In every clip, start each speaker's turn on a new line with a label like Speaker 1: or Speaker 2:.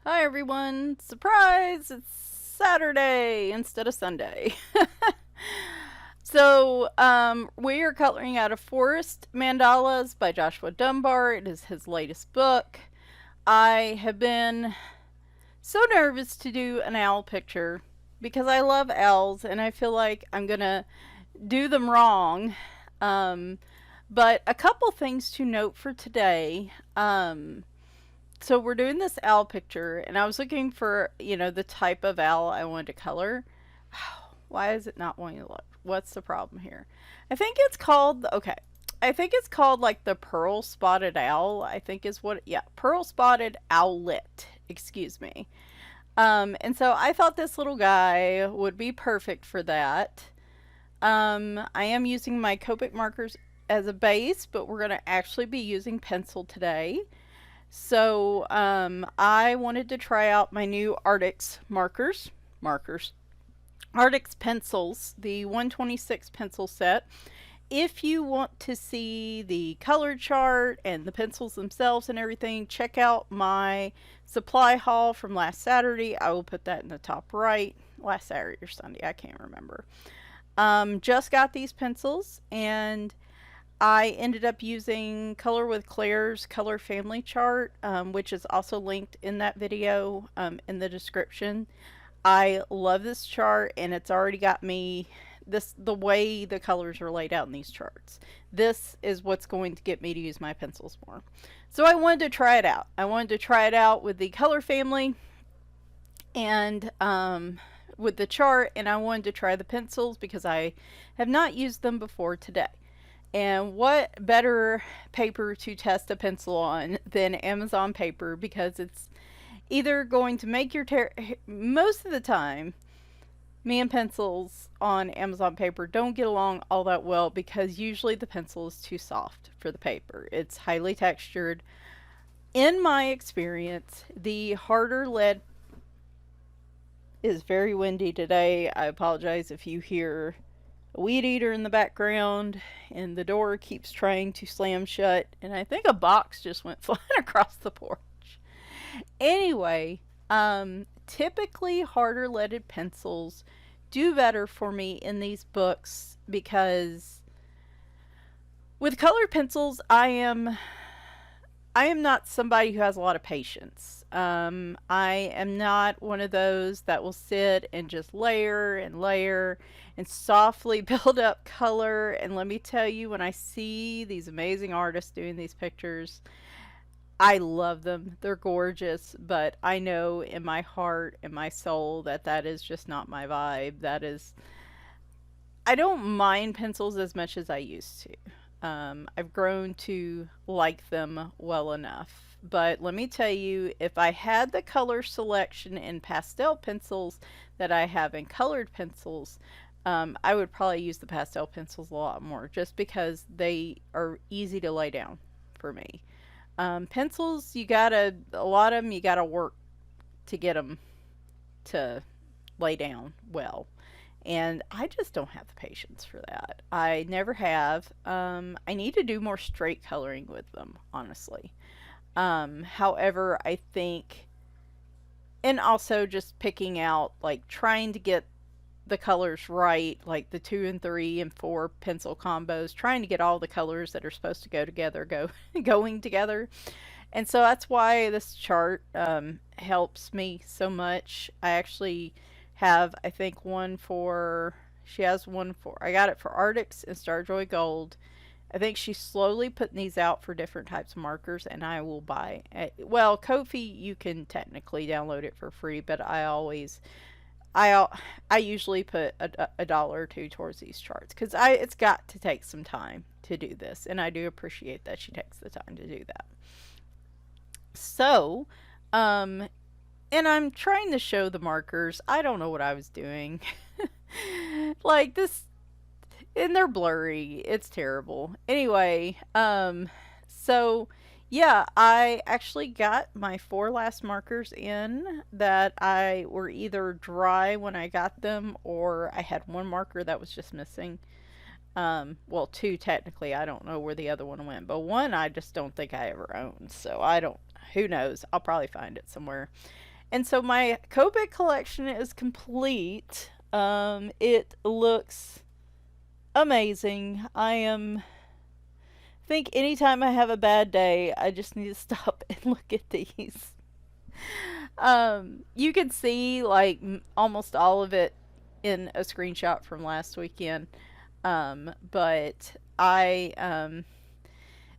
Speaker 1: Hi everyone! Surprise! It's Saturday instead of Sunday. We are coloring out of Forest Mandalas by Joshua Dunbar. It is his latest book. I have been so nervous to do an owl picture because I love owls and I feel like I'm gonna do them wrong. Um, but a couple things to note for today. So we're doing this owl picture, and I was looking for, the type of owl I wanted to color. Why is it not wanting to look? What's the problem here? I think it's called, okay, I think it's called like the pearl spotted owl, I think is what, yeah, pearl spotted owlet, excuse me. And so I thought this little guy would be perfect for that. I am using my Copic markers as a base, but we're going to actually be using pencil today. So I wanted to try out my new Arrtx Arrtx pencils, the 126 pencil set. If you want to see the color chart and the pencils themselves and everything, check out my supply haul from last Saturday. I will put that in the top right. Last Saturday or Sunday, I can't remember. Just got these pencils, and I ended up using Color with Claire's color family chart, which is also linked in that video in the description. I love this chart, and it's already got me the way the colors are laid out in these charts. This is what's going to get me to use my pencils more. So I wanted to try it out. I wanted to try it out with the color family and with the chart, and I wanted to try the pencils because I have not used them before today. And what better paper to test a pencil on than Amazon paper, because it's either going to make your most of the time, me and pencils on Amazon paper don't get along all that well because usually the pencil is too soft for the paper. It's highly textured. In my experience, the harder lead is very windy today. I apologize if you hear a weed eater in the background, and the door keeps trying to slam shut, and I think a box just went flying across the porch. Anyway, typically harder leaded pencils do better for me in these books because with colored pencils I am not somebody who has a lot of patience. I am not one of those that will sit and just layer and layer and softly build up color. And let me tell you, when I see these amazing artists doing these pictures, I love them. They're gorgeous, but I know in my heart and my soul that that is just not my vibe. I don't mind pencils as much as I used to. I've grown to like them well enough. But let me tell you, if I had the color selection in pastel pencils that I have in colored pencils, I would probably use the pastel pencils a lot more just because they are easy to lay down for me. Pencils, a lot of them, you gotta work to get them to lay down well. And I just don't have the patience for that. I never have. I need to do more straight coloring with them, honestly. However, I think, and also just picking out, like trying to get the colors right, like the 2 and 3 and 4 pencil combos, trying to get all the colors that are supposed to go together going together. And so that's why this chart helps me so much. I actually have, I think, she has one for, I got it for Arrtx and Starjoy Gold. I think she's slowly putting these out for different types of markers, and I will buy it. Well, Ko-fi, you can technically download it for free, but I usually put a dollar or two towards these charts because it's got to take some time to do this, and I do appreciate that she takes the time to do that. So, and I'm trying to show the markers. I don't know what I was doing. Like this, and they're blurry. It's terrible. Anyway, so yeah, I actually got my 4 last markers in that I were either dry when I got them, or I had one marker that was just missing. Well, 2 technically. I don't know where the other one went, but one I just don't think I ever owned. So I don't. Who knows? I'll probably find it somewhere. And so my Copic collection is complete. It looks amazing. Think anytime I have a bad day, I just need to stop and look at these. You can see like almost all of it in a screenshot from last weekend. But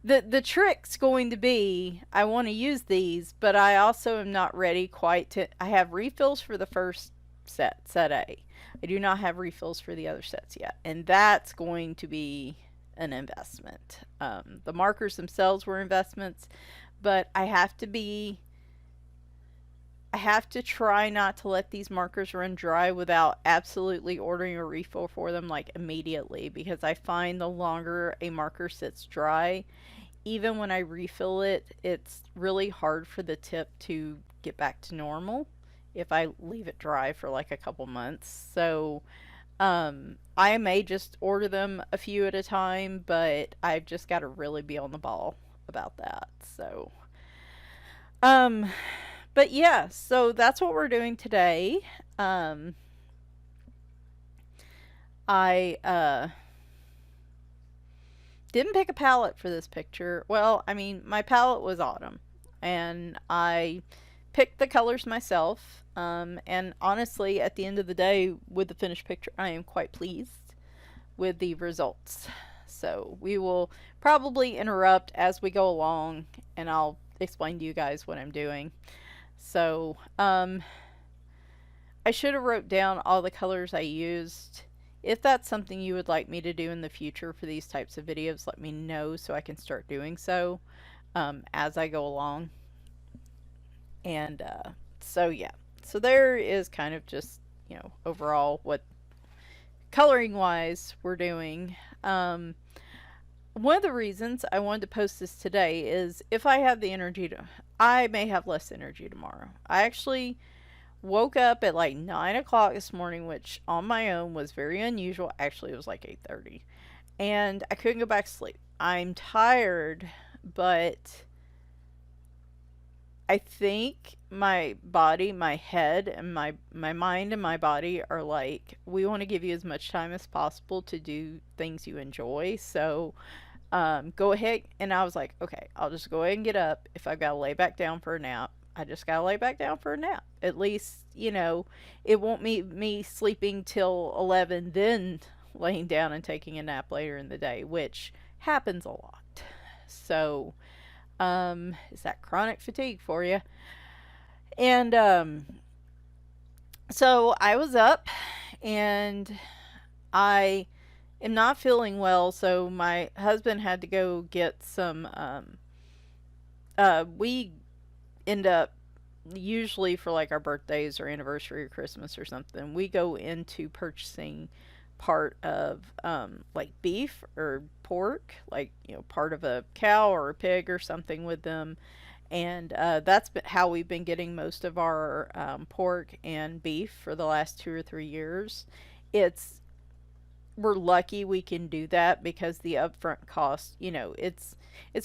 Speaker 1: the trick's going to be I want to use these, but I also am not ready quite to. I have refills for the first set A. I do not have refills for the other sets yet, and that's going to be an investment. The markers themselves were investments, but I have to try not to let these markers run dry without absolutely ordering a refill for them like immediately, because I find the longer a marker sits dry, even when I refill it, it's really hard for the tip to get back to normal if I leave it dry for like a couple months. So I may just order them a few at a time, but I've just got to really be on the ball about that. So um but yeah, so that's what we're doing today. I didn't pick a palette for this picture. Well, I mean, my palette was autumn, and I picked the colors myself. And honestly, at the end of the day, with the finished picture, I am quite pleased with the results. So we will probably interrupt as we go along, and I'll explain to you guys what I'm doing. So I should have wrote down all the colors I used. If that's something you would like me to do in the future for these types of videos, let me know so I can start doing so as I go along. And so yeah, so there is kind of just, overall what coloring wise we're doing. One of the reasons I wanted to post this today is if I have the energy I may have less energy tomorrow. I actually woke up at like 9 o'clock this morning, which on my own was very unusual. Actually, it was like 8:30, and I couldn't go back to sleep. I'm tired, but I think my body, my head, and my mind and my body are like, we want to give you as much time as possible to do things you enjoy. So go ahead. And I was like, okay, I'll just go ahead and get up. If I've got to lay back down for a nap, I just got to lay back down for a nap. At least, it won't be me sleeping till 11, then laying down and taking a nap later in the day, which happens a lot. So, is that chronic fatigue for you? And, so I was up and I am not feeling well. So my husband had to go get some, we end up usually for like our birthdays or anniversary or Christmas or something, we go into purchasing part of like beef or pork, like part of a cow or a pig or something with them. And that's how we've been getting most of our pork and beef for the last 2 or 3 years. It's We're lucky we can do that because the upfront cost, it's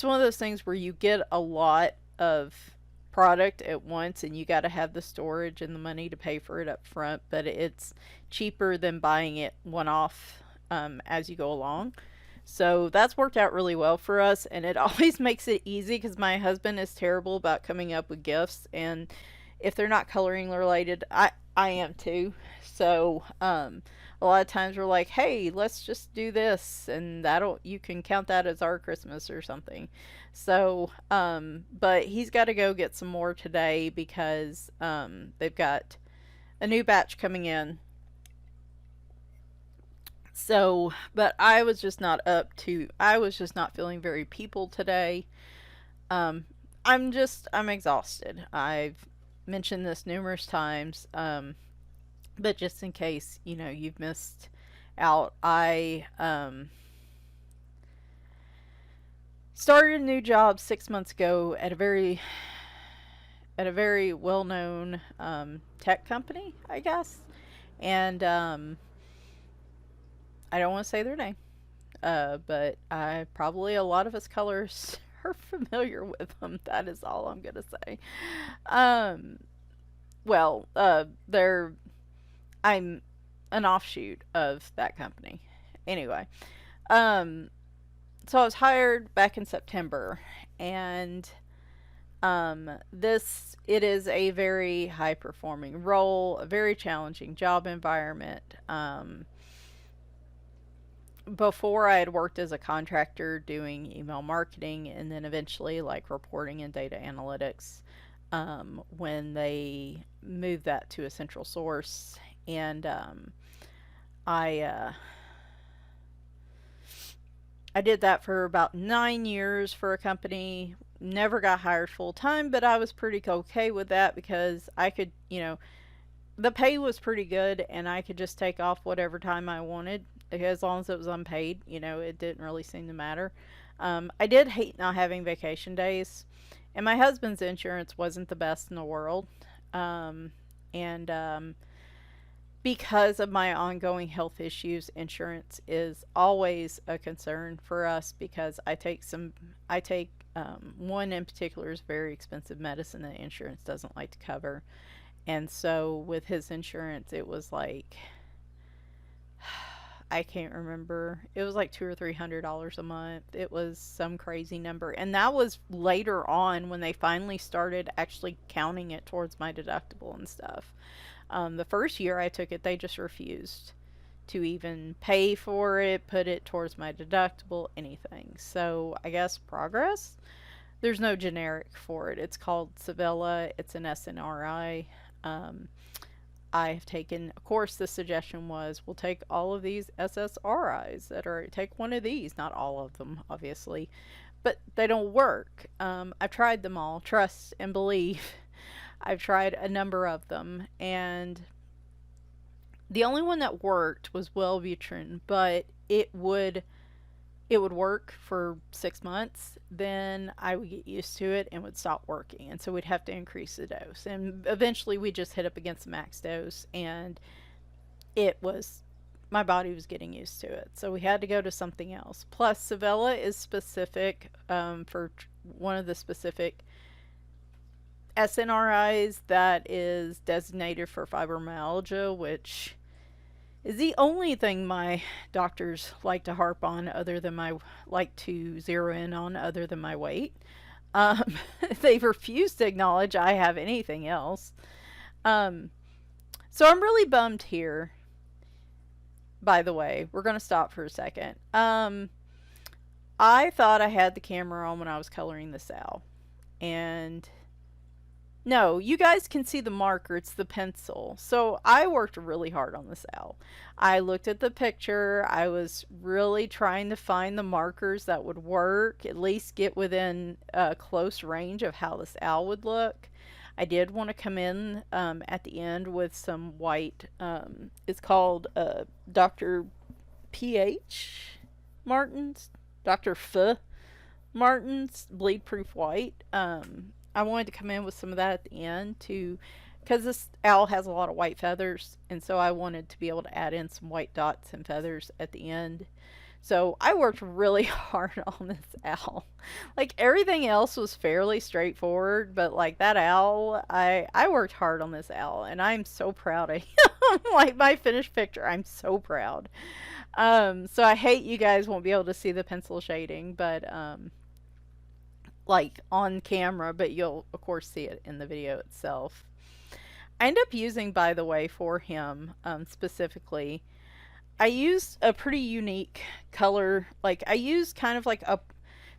Speaker 1: one of those things where you get a lot of product at once and you got to have the storage and the money to pay for it up front, but it's cheaper than buying it one off as you go along. So that's worked out really well for us, and it always makes it easy because my husband is terrible about coming up with gifts, and if they're not coloring related, I am too. So a lot of times we're like, hey, let's just do this, and you can count that as our Christmas or something. So but he's got to go get some more today because they've got a new batch coming in. So, but I was just not feeling very people today. I'm exhausted. I've mentioned this numerous times. But just in case, you've missed out, I started a new job 6 months ago at a very well-known tech company, I guess. And I don't want to say their name, but probably a lot of us colors are familiar with them. That is all I'm gonna say. Well, they're I'm an offshoot of that company. Anyway, um, so I was hired back in September, and this it is a very high performing role, a very challenging job environment. Before I had worked as a contractor doing email marketing, and then eventually like reporting and data analytics. When they moved that to a central source, and I uh, I did that for about 9 years for a company. Never got hired full time, but I was pretty okay with that because I could, the pay was pretty good, and I could just take off whatever time I wanted as long as it was unpaid. It didn't really seem to matter. I did hate not having vacation days, and my husband's insurance wasn't the best in the world. Um, and because of my ongoing health issues, insurance is always a concern for us because I take one in particular is very expensive medicine that insurance doesn't like to cover. And so with his insurance, it was like, I can't remember. It was like $200 or $300 a month. It was some crazy number. And that was later on when they finally started actually counting it towards my deductible and stuff. The first year I took it, they just refused to even pay for it, put it towards my deductible, anything. So I guess progress. There's no generic for it. It's called Savella. It's an SNRI. Um, I have taken, of course, the suggestion was we'll take all of these SSRIs that are, take one of these, not all of them, obviously, but they don't work. I've tried them all, trust and believe. I've tried a number of them, and the only one that worked was Wellbutrin, but it would work for 6 months. Then I would get used to it and would stop working, and so we'd have to increase the dose. And eventually, we just hit up against the max dose, and it was my body was getting used to it, so we had to go to something else. Plus, Savella is specific for one of the specific SNRIs that is designated for fibromyalgia, which is the only thing my doctors like to harp on other than my like to zero in on other than my weight. Um, they refuse to acknowledge I have anything else. Um, so I'm really bummed here. By the way, we're gonna stop for a second. I thought I had the camera on when I was coloring this out, and no, you guys can see the marker. It's the pencil. So I worked really hard on this owl. I looked at the picture. I was really trying to find the markers that would work, at least get within a close range of how this owl would look. I did want to come in at the end with some white. It's called Dr. PH Martin's, Dr. F Martin's Bleed Proof White. I wanted to come in with some of that at the end to, because this owl has a lot of white feathers, and so I wanted to be able to add in some white dots and feathers at the end. So I worked really hard on this owl. Like everything else was fairly straightforward, but like that owl, I worked hard on this owl, and I'm so proud of him. Like my finished picture, I'm so proud. So I hate you guys won't be able to see the pencil shading, but like on camera, but you'll of course see it in the video itself. I end up using, by the way, for him specifically, I used a pretty unique color. Like I used kind of like a,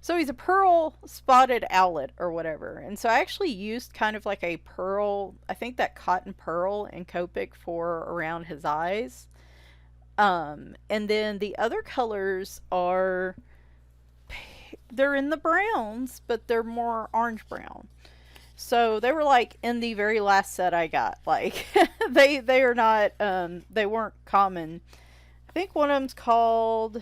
Speaker 1: so he's a pearl spotted owlet or whatever, and so I actually used kind of like a pearl, I think that cotton pearl and Copic for around his eyes. And then the other colors are, they're in the browns, but they're more orange brown. So they were like in the very last set I got. Like they are not they weren't common. I think one of them's called,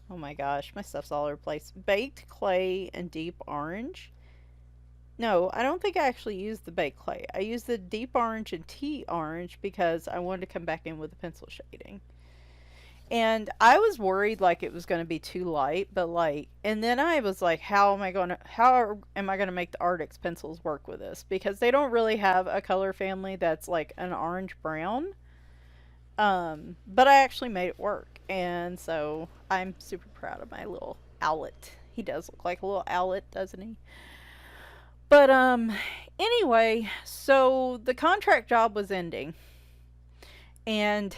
Speaker 1: oh my gosh, my stuff's all over the place. Baked clay and deep orange. No, I don't think I actually used the baked clay. I used the deep orange and tea orange because I wanted to come back in with the pencil shading. And I was worried like it was going to be too light, but like, and then I was like, how am I going to make the Arrtx pencils work with this? Because they don't really have a color family that's like an orange brown. But I actually made it work. And so I'm super proud of my little owlet. He does look like a little owlet, doesn't he? But anyway, so the contract job was ending. And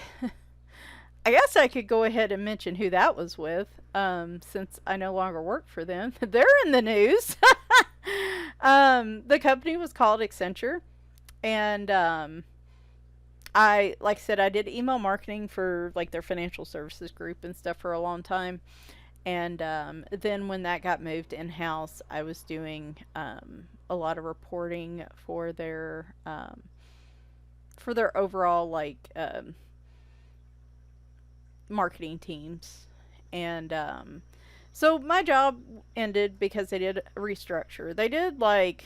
Speaker 1: I guess I could go ahead and mention who that was with, since I no longer work for them. They're in the news. The company was called Accenture, and like I said, I did email marketing for like their financial services group and stuff for a long time. And then when that got moved in house, I was doing a lot of reporting for their overall like marketing teams. And so my job ended because they did a restructure. They did like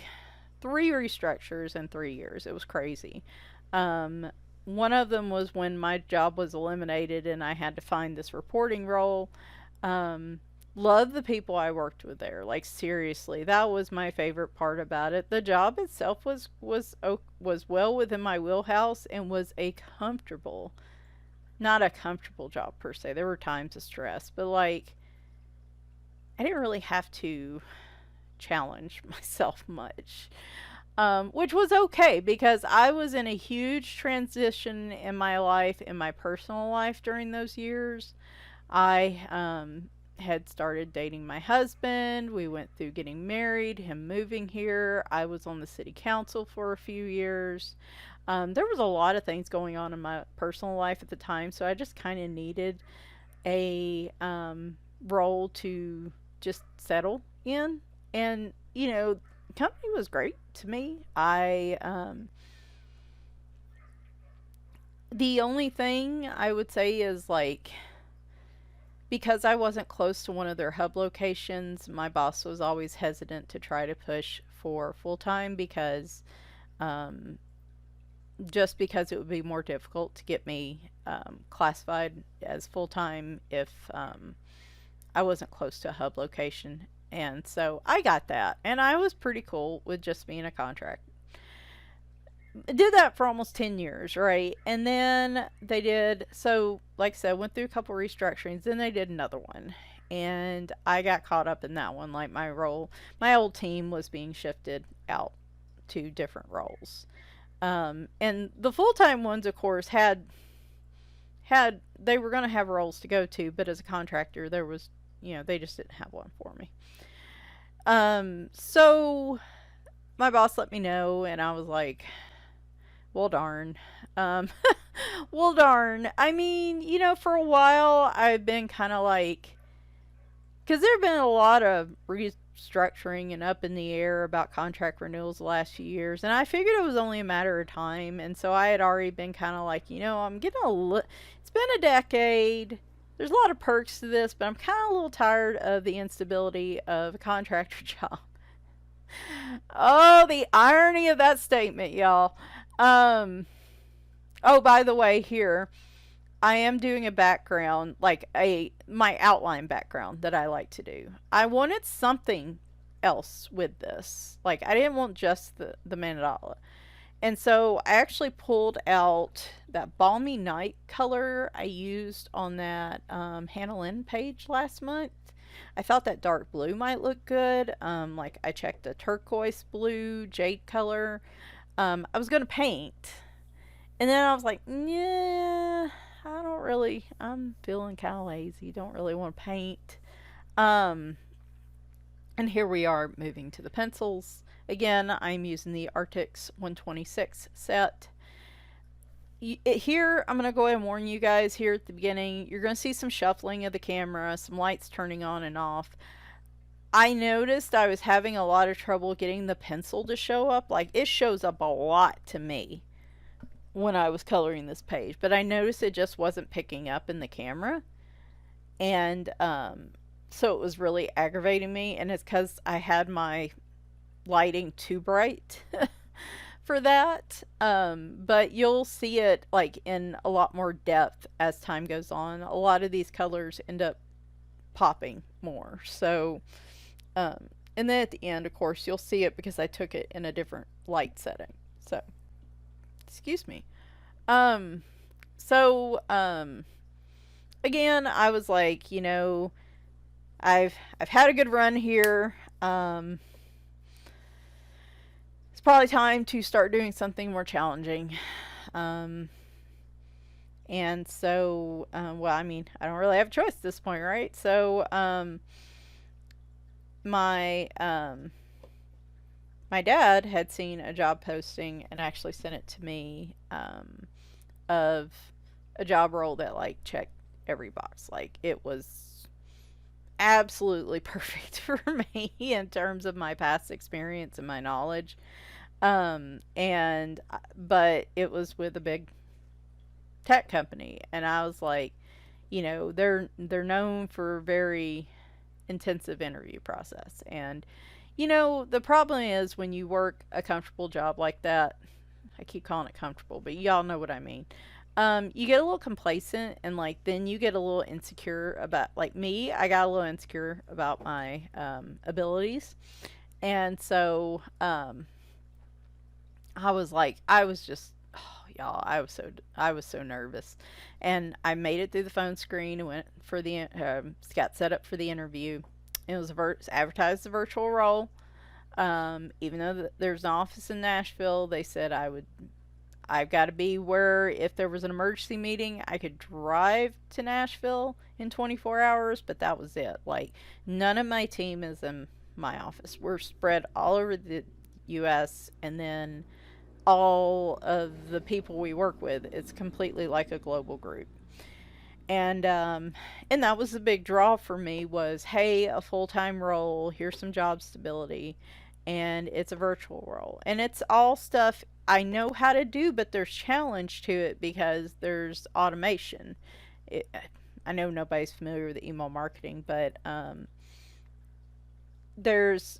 Speaker 1: 3 restructures in 3 years. It was crazy. One of them was when my job was eliminated and I had to find this reporting role. Love the people I worked with there. Like seriously, that was my favorite part about it. The job itself was well within my wheelhouse and was a comfortable, not a comfortable job per se. There were times of stress, but like I didn't really have to challenge myself much. Which was okay because I was in a huge transition in my life, in my personal life during those years. I had started dating my husband. We went through getting married, him moving here. I was on the city council for a few years. There was a lot of things going on in my personal life at the time, so I just kind of needed a role to just settle in. And, the company was great to me. The only thing I would say is like, because I wasn't close to one of their hub locations, my boss was always hesitant to try to push for full time because um, just because it would be more difficult to get me classified as full time if I wasn't close to a hub location. And so I got that, and I was pretty cool with just being a contract. Did that for almost 10 years, right? And then they did, so like I said, went through a couple restructurings, then they did another one. And I got caught up in that one. Like my old team was being shifted out to different roles. And the full time ones, of course, they were going to have roles to go to, but as a contractor, there was, they just didn't have one for me. So my boss let me know, and I was like, well, darn. Um, well, darn. I mean, for a while, I've been kind of like, because there have been a lot of restructuring and up in the air about contract renewals the last few years, and I figured it was only a matter of time. And so I had already been kind of like, I'm getting it's been a decade. There's a lot of perks to this, but I'm kind of a little tired of the instability of a contractor job. Oh, the irony of that statement, y'all. Oh, by the way, here I am doing a background, like my outline background that I like to do. I wanted something else with this. Like I didn't want just the mandala. And so I actually pulled out that balmy night color I used on that Hannah Lynn page last month. I thought that dark blue might look good. Like I checked a turquoise blue jade color. I was going to paint. And then I was like, yeah, I'm feeling kind of lazy. Don't really want to paint. Um, and here we are moving to the pencils. Again, I'm using the Arrtx 126 set. Here, I'm going to go ahead and warn you guys here at the beginning. You're going to see some shuffling of the camera, some lights turning on and off. I noticed I was having a lot of trouble getting the pencil to show up. Like, it shows up a lot to me when I was coloring this page, but I noticed it just wasn't picking up in the camera. And so it was really aggravating me, and it's because I had my lighting too bright for that. But you'll see it like in a lot more depth as time goes on. A lot of these colors end up popping more. So, and then at the end, of course, you'll see it because I took it in a different light setting. So, excuse me. Um, so, again, I was like, I've had a good run here. It's probably time to start doing something more challenging. Um, and so, well, I mean, I don't really have a choice at this point, right? So, my my dad had seen a job posting and actually sent it to me, of a job role that like checked every box. Like it was absolutely perfect for me in terms of my past experience and my knowledge. And but it was with a big tech company, and I was like, they're known for very intensive interview process. And the problem is when you work a comfortable job like that, I keep calling it comfortable, but y'all know what I mean. You get a little complacent, and like then you get a little insecure about, like me, I got a little insecure about my abilities. And so I was just, oh, y'all, I was so nervous. And I made it through the phone screen and went for got set up for the interview. It was advertised a virtual role. Even though there's an office in Nashville, they said I've got to be where if there was an emergency meeting, I could drive to Nashville in 24 hours, but that was it. Like, none of my team is in my office. We're spread all over the US, and then all of the people we work with, it's completely like a global group. And that was the big draw for me was, hey, a full-time role, here's some job stability, and it's a virtual role. And it's all stuff I know how to do, but there's challenge to it because there's automation. It, I know nobody's familiar with email marketing, but there's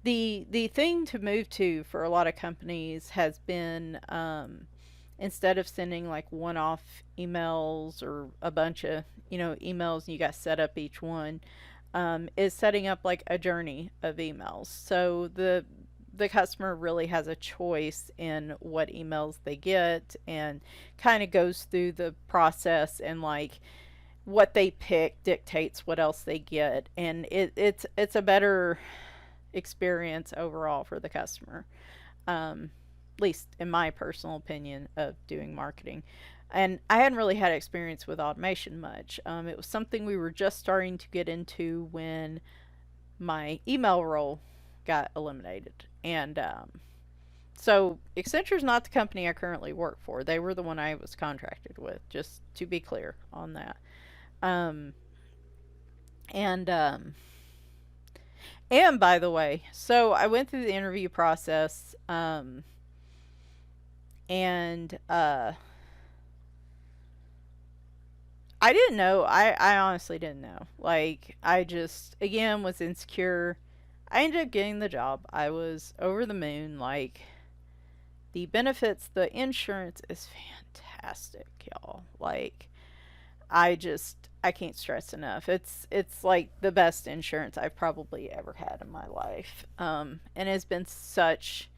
Speaker 1: the thing to move to for a lot of companies has been, instead of sending like one-off emails or a bunch of emails and you got set up each one, is setting up like a journey of emails. So the customer really has a choice in what emails they get, and kind of goes through the process, and like what they pick dictates what else they get, and it's a better experience overall for the customer. At least in my personal opinion of doing marketing. And I hadn't really had experience with automation much. It was something we were just starting to get into when my email role got eliminated. And so Accenture's not the company I currently work for. They were the one I was contracted with, just to be clear on that. Um, and and by the way, so I went through the interview process, and I didn't know. I honestly didn't know. Like, I just, again, was insecure. I ended up getting the job. I was over the moon. Like, the benefits, the insurance is fantastic, y'all. Like, I can't stress enough. It's like the best insurance I've probably ever had in my life. And it's been such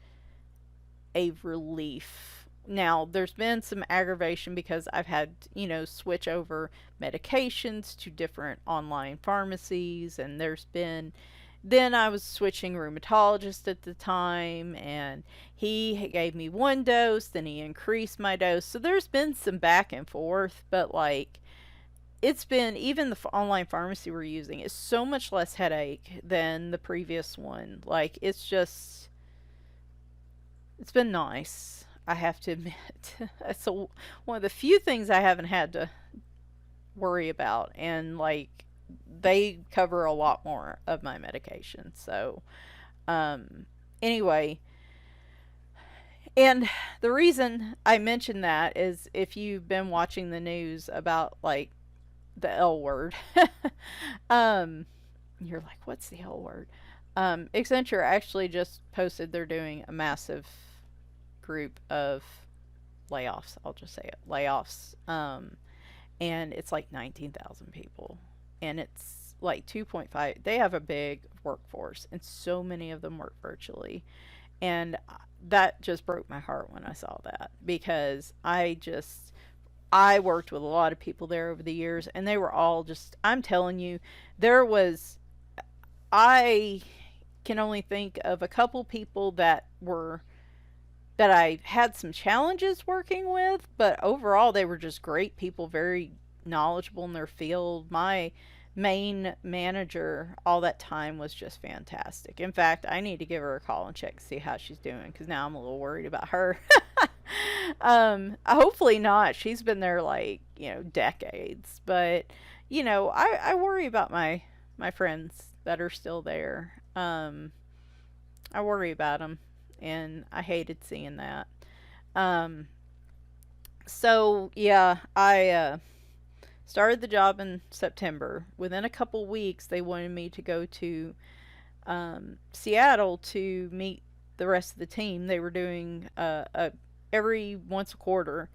Speaker 1: a relief. Now, there's been some aggravation because I've had, switch over medications to different online pharmacies, and then I was switching rheumatologist at the time, and he gave me one dose, then he increased my dose. So there's been some back and forth, but like, it's been, even the online pharmacy we're using is so much less headache than the previous one. Like, it's been nice, I have to admit. It's one of the few things I haven't had to worry about, and like, they cover a lot more of my medication. So, anyway, and the reason I mention that is if you've been watching the news about like the L word, you're like, what's the L word? Accenture actually just posted they're doing a massive group of layoffs. I'll just say it, layoffs. And it's like 19,000 people, and it's like 2.5. They have a big workforce, and so many of them work virtually, and that just broke my heart when I saw that, because I worked with a lot of people there over the years, and they were all just, I'm telling you, there was, I can only think of a couple people that I had some challenges working with, but overall they were just great people, very knowledgeable in their field. My main manager all that time was just fantastic. In fact, I need to give her a call and check to see how she's doing, because now I'm a little worried about her. Hopefully not. She's been there like, decades. But, I worry about my friends that are still there. I worry about them, and I hated seeing that. Um, so yeah, I started the job in September. Within a couple weeks, they wanted me to go to Seattle to meet the rest of the team. They were doing every once a quarter.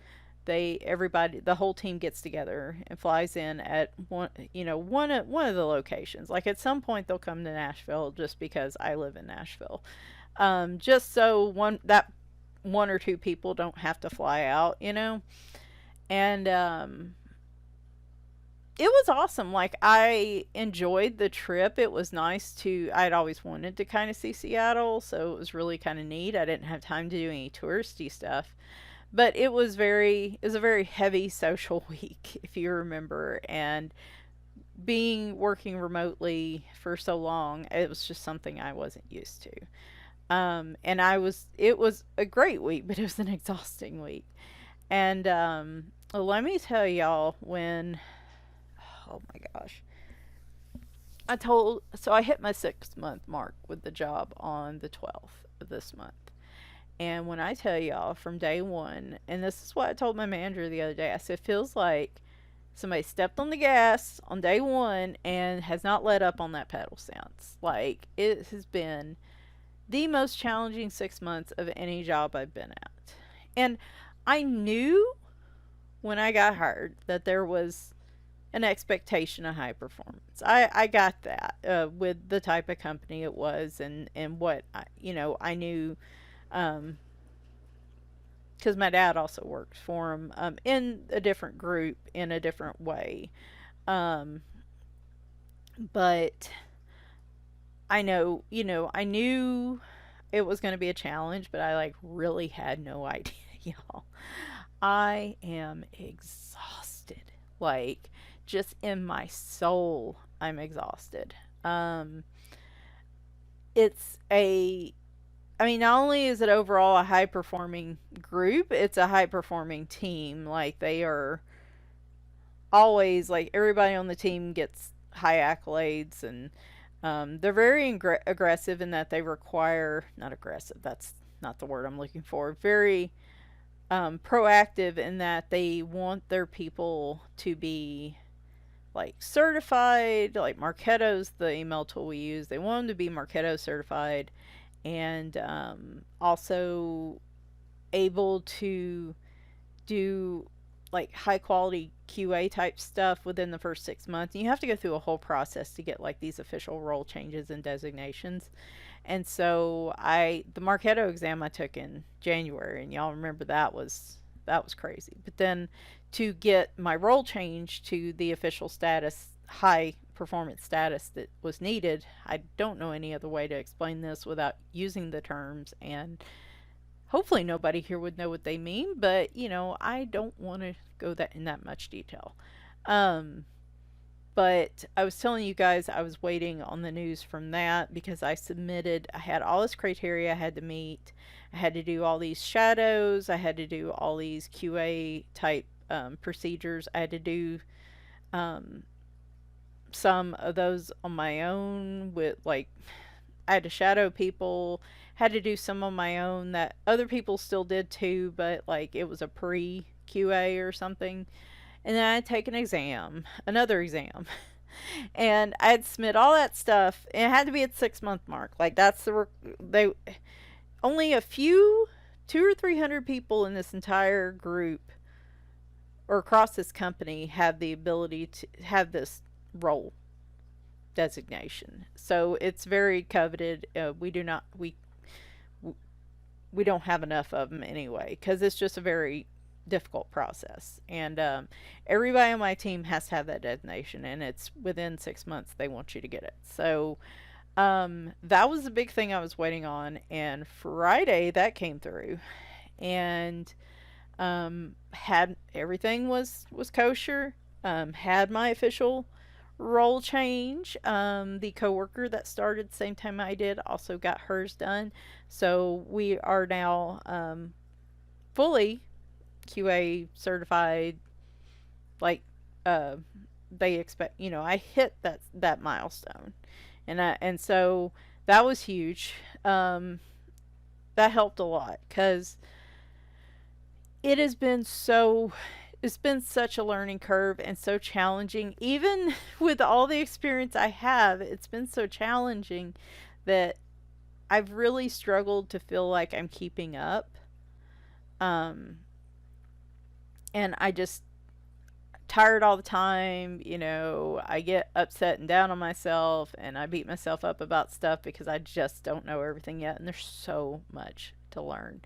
Speaker 1: The whole team gets together and flies in at one of the locations. Like at some point, they'll come to Nashville just because I live in Nashville. Just so one or two people don't have to fly out. And it was awesome. Like, I enjoyed the trip. It was nice I'd always wanted to kind of see Seattle, so it was really kind of neat. I didn't have time to do any touristy stuff, but it was a very heavy social week, if you remember. And working remotely for so long, it was just something I wasn't used to. And it was a great week, but it was an exhausting week. And let me tell y'all, oh my gosh, so I hit my 6 month mark with the job on the 12th of this month. And when I tell y'all, from day one, and this is what I told my manager the other day, I said, it feels like somebody stepped on the gas on day one and has not let up on that pedal since. Like, it has been the most challenging 6 months of any job I've been at. And I knew when I got hired that there was an expectation of high performance. I got that with the type of company it was, and what I knew, because my dad also worked for him, in a different group, in a different way. Um, but I knew it was going to be a challenge, but I like really had no idea, y'all. I am exhausted. Like, just in my soul, I'm exhausted. Um, it's I mean, not only is it overall a high performing group, it's a high performing team. Like, they are always, like, everybody on the team gets high accolades, and they're very aggressive in that they require, not aggressive, that's not the word I'm looking for, very proactive in that they want their people to be like certified. Like, Marketo's the email tool we use. They want them to be Marketo certified, and also able to do like high quality QA type stuff within the first 6 months. And you have to go through a whole process to get like these official role changes and designations. And so the Marketo exam I took in January, and y'all remember that was crazy. But then to get my role change to the official status, high performance status that was needed, I don't know any other way to explain this without using the terms, and hopefully nobody here would know what they mean, but I don't want to go in that much detail. Um, but I was telling you guys I was waiting on the news from that, because I had all this criteria I had to meet. I had to do all these shadows. I had to do all these QA type procedures. I had to do um, some of those on my own, with like, I had to shadow people, had to do some on my own that other people still did too, but like it was a pre QA or something. And then I had to take another exam. And I had submit all that stuff, and it had to be at 6 month mark. Like that's they only a few, 200 or 300 people in this entire group or across this company have the ability to have this role designation. So it's very coveted. We don't have enough of them anyway because it's just a very difficult process. And everybody on my team has to have that designation, and it's within 6 months they want you to get it. So that was the big thing I was waiting on, and Friday that came through, and had everything was kosher. Had my official role change. The coworker that started the same time I did also got hers done. So we are now fully QA certified. Like they expect, I hit that milestone, and so that was huge. That helped a lot because it has been so it's been such a learning curve and so challenging. Even with all the experience I have, it's been so challenging that I've really struggled to feel like I'm keeping up. Um, and I just tired all the time. I get upset and down on myself, and I beat myself up about stuff because I just don't know everything yet, and there's so much to learn.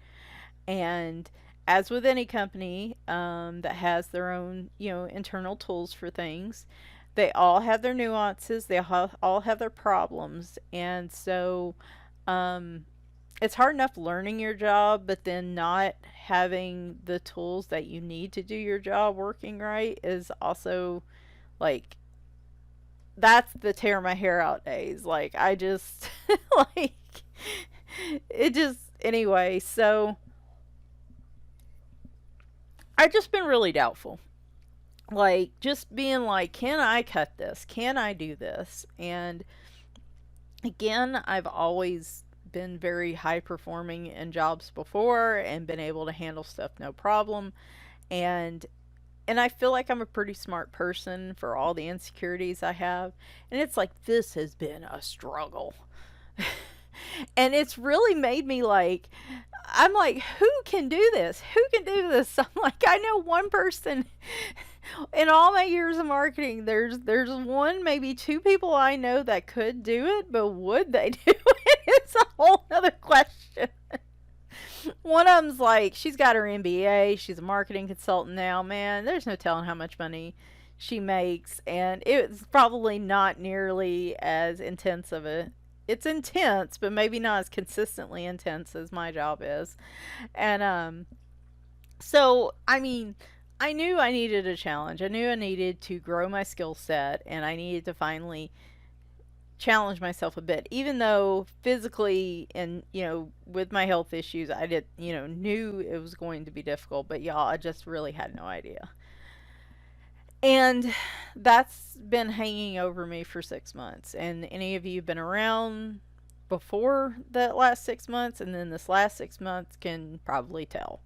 Speaker 1: And as with any company that has their own, internal tools for things, they all have their nuances. They all have their problems, and so it's hard enough learning your job, but then not having the tools that you need to do your job working right is also like that's the tear my hair out days. Like I just like it just anyway. So I've just been really doubtful. Like, just being like, can I cut this? Can I do this? And again, I've always been very high performing in jobs before and been able to handle stuff no problem. And and I feel like I'm a pretty smart person for all the insecurities I have. And it's like this has been a struggle. And it's really made me like I'm like, who can do this? Who can do this? I'm like, I know one person in all my years of marketing. There's one, maybe two people I know that could do it, but would they do it? It's a whole other question. One of them's like, she's got her MBA. She's a marketing consultant now. Man, there's no telling how much money she makes, and it's probably not nearly as intense of a it's intense, but maybe not as consistently intense as my job is. And so I mean, I knew I needed a challenge. I knew I needed to grow my skill set, and I needed to finally challenge myself a bit. Even though physically and with my health issues, I did knew it was going to be difficult, but y'all, I just really had no idea. And that's been hanging over me for 6 months. And any of you been around before that last 6 months and then this last 6 months can probably tell.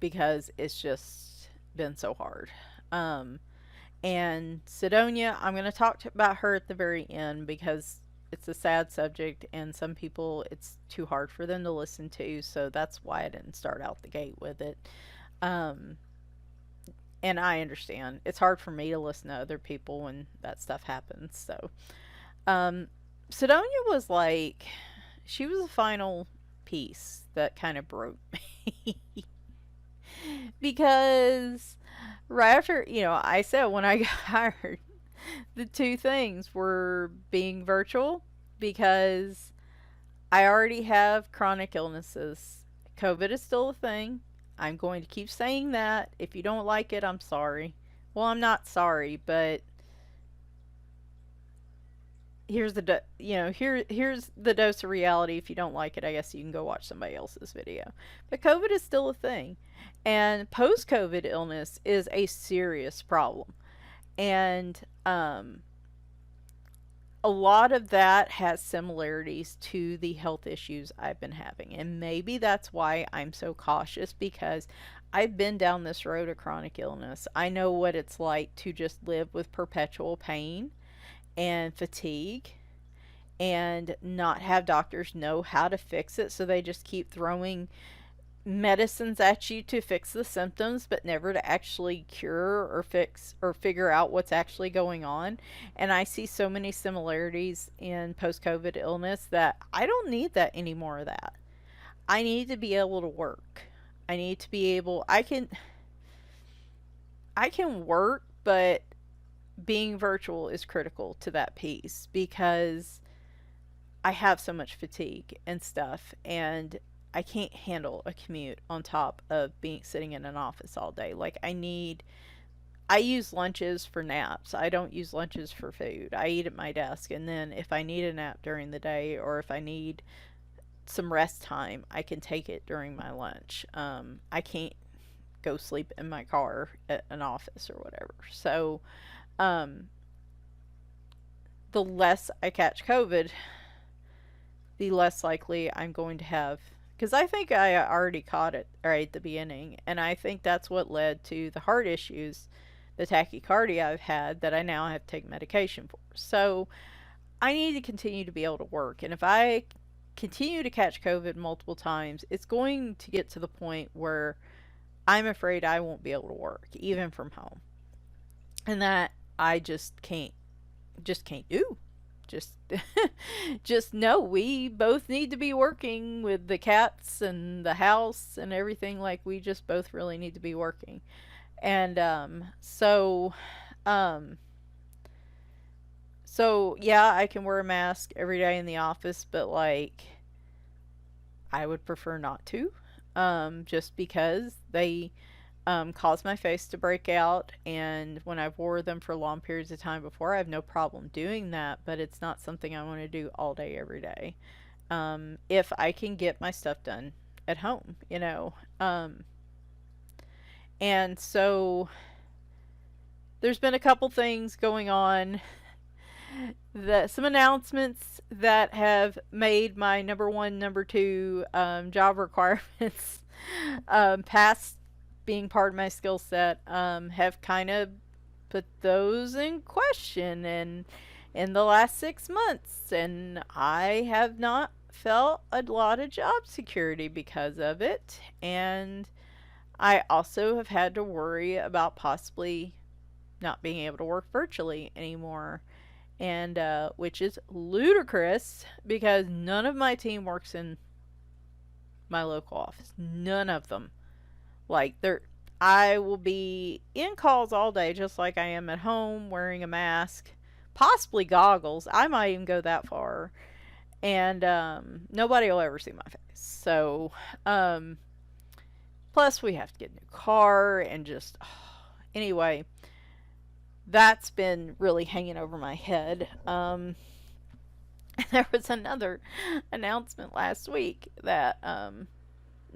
Speaker 1: Because it's just been so hard. And Sidonia, I'm going to talk about her at the very end because it's a sad subject and some people it's too hard for them to listen to. So that's why I didn't start out the gate with it. And I understand. It's hard for me to listen to other people when that stuff happens. So, Sidonia was like, she was the final piece that kind of broke me. Because right after, I said when I got hired, the two things were being virtual because I already have chronic illnesses. COVID is still a thing. I'm going to keep saying that. If you don't like it, I'm sorry. Well, I'm not sorry, but here's here's the dose of reality. If you don't like it, I guess you can go watch somebody else's video. But COVID is still a thing, and post-COVID illness is a serious problem, and a lot of that has similarities to the health issues I've been having. And maybe that's why I'm so cautious because I've been down this road of chronic illness. I know what it's like to just live with perpetual pain and fatigue and not have doctors know how to fix it. So they just keep throwing medicines at you to fix the symptoms, but never to actually cure or fix or figure out what's actually going on. And I see so many similarities in post COVID illness that I don't need that any more of that. I need to be able to work. I need to be able, I can work, but being virtual is critical to that piece because I have so much fatigue and stuff, and I can't handle a commute on top of being sitting in an office all day. Like I use lunches for naps. I don't use lunches for food. I eat at my desk, and then if I need a nap during the day or if I need some rest time, I can take it during my lunch. I can't go sleep in my car at an office or whatever. So, um, the less I catch COVID, the less likely I'm going to have. Because I think I already caught it right at the beginning, and I think that's what led to the heart issues, the tachycardia I've had that I now have to take medication for. So, I need to continue to be able to work. And if I continue to catch COVID multiple times, it's going to get to the point where I'm afraid I won't be able to work, even from home. And that I just can't do. Just, just no, we both need to be working with the cats and the house and everything. Like, we just both really need to be working. And, um, so yeah, I can wear a mask every day in the office, but like, I would prefer not to, just because they cause my face to break out. And when I've wore them for long periods of time before, I have no problem doing that, but it's not something I want to do all day, every day. If I can get my stuff done at home, you know. And so there's been a couple things going on, that some announcements that have made my number one, number two job requirements past being part of my skill set, have kind of put those in question and in the last 6 months, and I have not felt a lot of job security because of it. And I also have had to worry about possibly not being able to work virtually anymore, and which is ludicrous because none of my team works in my local office. None of them. Like, I will be in calls all day, just like I am at home, wearing a mask, possibly goggles. I might even go that far, and nobody will ever see my face. So, plus we have to get a new car, and just anyway, that's been really hanging over my head. There was another announcement last week that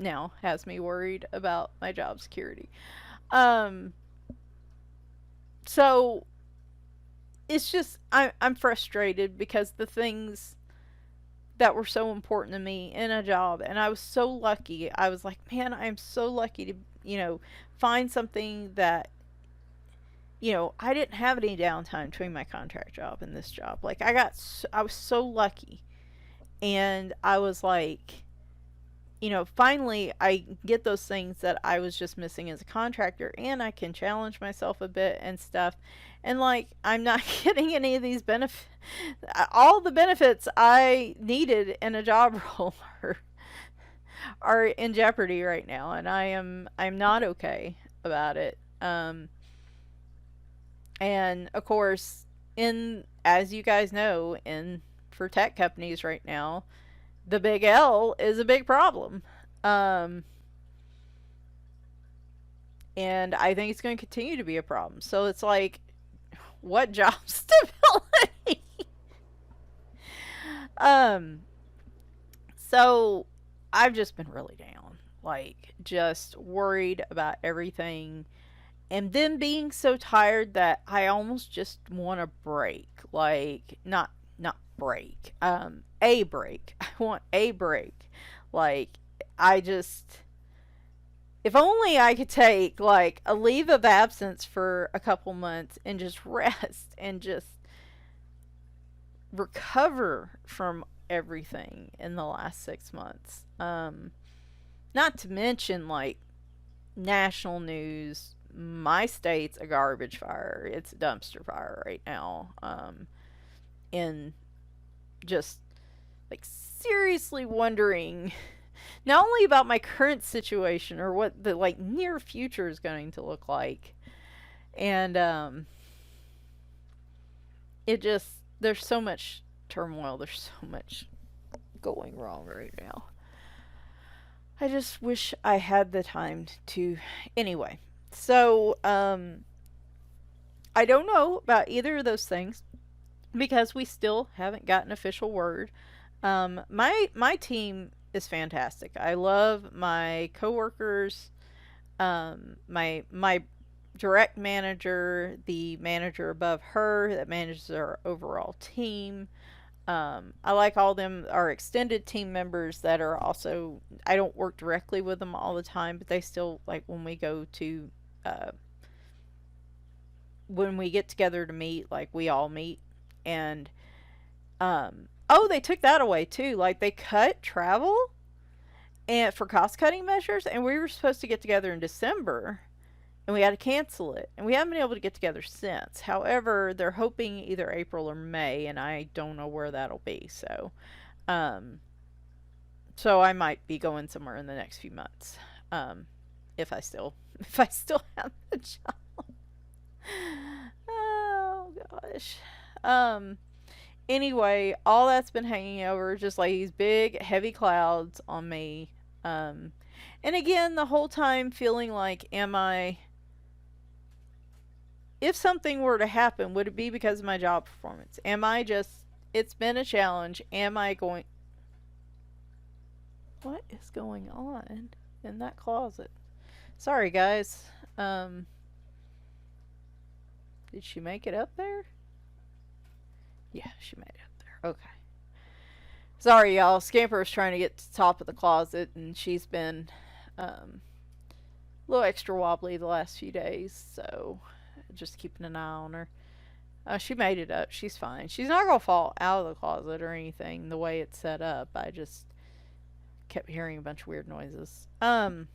Speaker 1: now has me worried about my job security. Um, so it's just I'm frustrated because the things that were so important to me in a job, and I was so lucky. I was like, man, I'm so lucky to find something that I didn't have any downtime between my contract job and this job. Like, I was so lucky, and I was like, finally I get those things that I was just missing as a contractor, and I can challenge myself a bit and stuff. And like, I'm not getting any of these benefits. All the benefits I needed in a job role are in jeopardy right now, and I'm not okay about it. And of course, as you guys know, for tech companies right now, the big L is a big problem. And I think it's going to continue to be a problem. So it's like, what job stability? So I've just been really down, like, just worried about everything, and then being so tired that I almost just want a break. Like, not break, a break. I want a break. Like, I just, if only I could take like a leave of absence for a couple months and just rest and just recover from everything in the last 6 months. Not to mention like national news. My state's a garbage fire. It's a dumpster fire right now. And just like seriously wondering not only about my current situation or what the like near future is going to look like. And it just there's so much turmoil, there's so much going wrong right now. I just wish I had the time to anyway. So I don't know about either of those things because we still haven't gotten official word. My team is fantastic. I love my coworkers, my direct manager, the manager above her that manages our overall team. I like all them, our extended team members that are also, I don't work directly with them all the time, but they still, like, when we go to, when we get together to meet, like, we all meet. And, oh, they took that away too. Like, they cut travel and for cost cutting measures, and we were supposed to get together in December. And we had to cancel it. And we haven't been able to get together since. However, they're hoping either April or May, and I don't know where that'll be. So I might be going somewhere in the next few months, if I still have the job. Oh gosh. Anyway, all that's been hanging over just like these big heavy clouds on me. And again, the whole time feeling like, if something were to happen, would it be because of my job performance? It's been a challenge. What is going on in that closet? Sorry, guys. Did she make it up there? Yeah, she made it up there. Okay. Sorry, y'all. Scamper's trying to get to the top of the closet, and she's been a little extra wobbly the last few days, so just keeping an eye on her. She made it up. She's fine. She's not going to fall out of the closet or anything the way it's set up. I just kept hearing a bunch of weird noises. They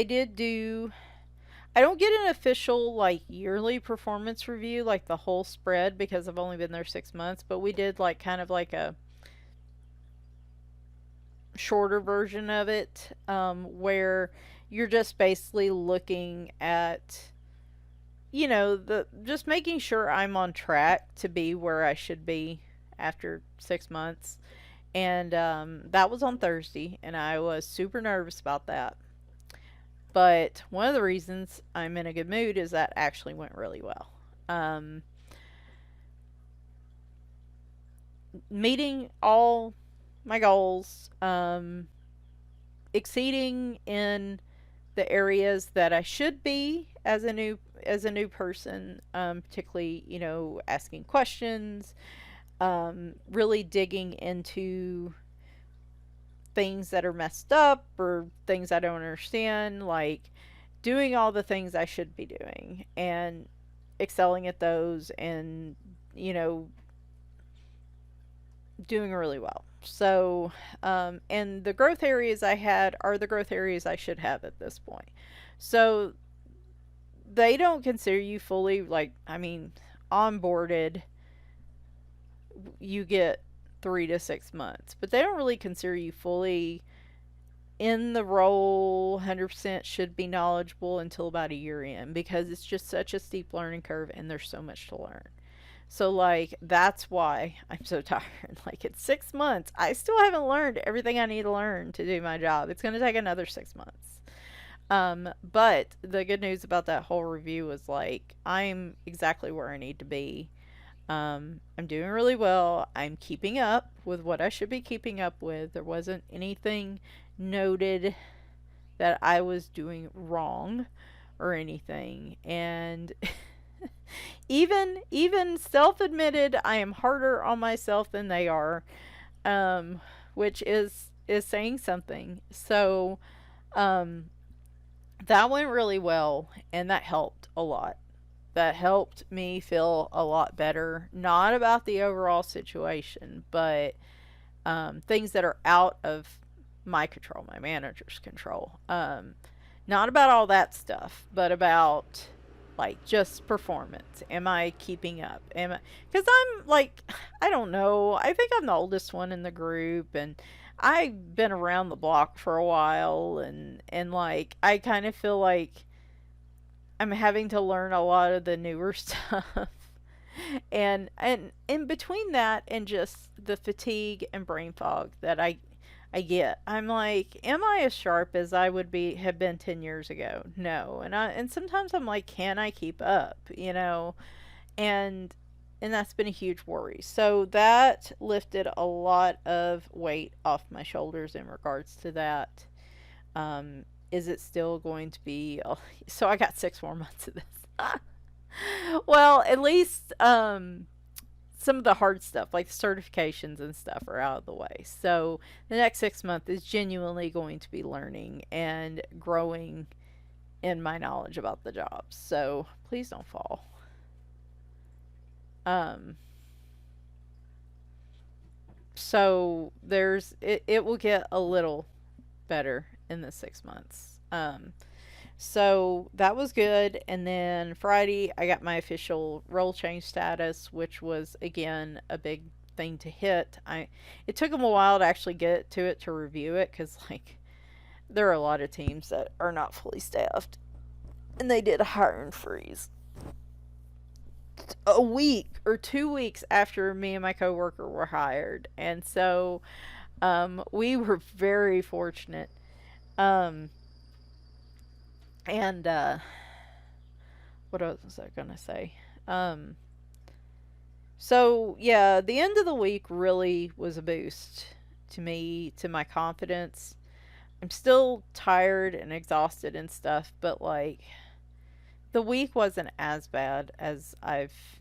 Speaker 1: did do... I don't get an official, like, yearly performance review, like the whole spread, because I've only been there 6 months, but we did, like, kind of like a shorter version of it, where you're just basically looking at, just making sure I'm on track to be where I should be after 6 months. And that was on Thursday, and I was super nervous about that. But one of the reasons I'm in a good mood is that actually went really well. Meeting all my goals, exceeding in the areas that I should be as a new person, particularly asking questions, really digging into things that are messed up or things I don't understand, like doing all the things I should be doing and excelling at those, and doing really well. So, and the growth areas I had are the growth areas I should have at this point. So they don't consider you fully, onboarded. You get 3 to 6 months, but they don't really consider you fully in the role, 100% should be knowledgeable until about a year in, because it's just such a steep learning curve and there's so much to learn. So, that's why I'm so tired. It's 6 months. I still haven't learned everything I need to learn to do my job. It's going to take another 6 months. But the good news about that whole review is, I'm exactly where I need to be. I'm doing really well. I'm keeping up with what I should be keeping up with. There wasn't anything noted that I was doing wrong or anything. And even self-admitted, I am harder on myself than they are, which is is saying something. So, um, that went really well, and that helped a lot. That helped me feel a lot better. Not about the overall situation, but things that are out of my control, my manager's control. Not about all that stuff, but about like just performance. Am I keeping up? Am I? Because I'm like, I don't know. I think I'm the oldest one in the group, and I've been around the block for a while, and like I kind of feel like I'm having to learn a lot of the newer stuff. And in between that and just the fatigue and brain fog that I get, I'm like, am I as sharp as I would be have been 10 years ago? No. And sometimes I'm like, can I keep up, and that's been a huge worry. So that lifted a lot of weight off my shoulders in regards to that. Is it still going to be so I got 6 more months of this. Well, at least some of the hard stuff, like the certifications and stuff, are out of the way. So the next 6 months is genuinely going to be learning and growing in my knowledge about the job. So please don't fall. Um, so it will get a little better in the 6 months. So that was good. And then Friday, I got my official role change status, which was again a big thing to hit. It took them a while to actually get to it to review it, because like there are a lot of teams that are not fully staffed, and they did a hiring freeze a week or 2 weeks after me and my coworker were hired, and so we were very fortunate. Um, and what else was I gonna say? Um, so yeah, the end of the week really was a boost to me, to my confidence. I'm still tired and exhausted and stuff, but like the week wasn't as bad as I've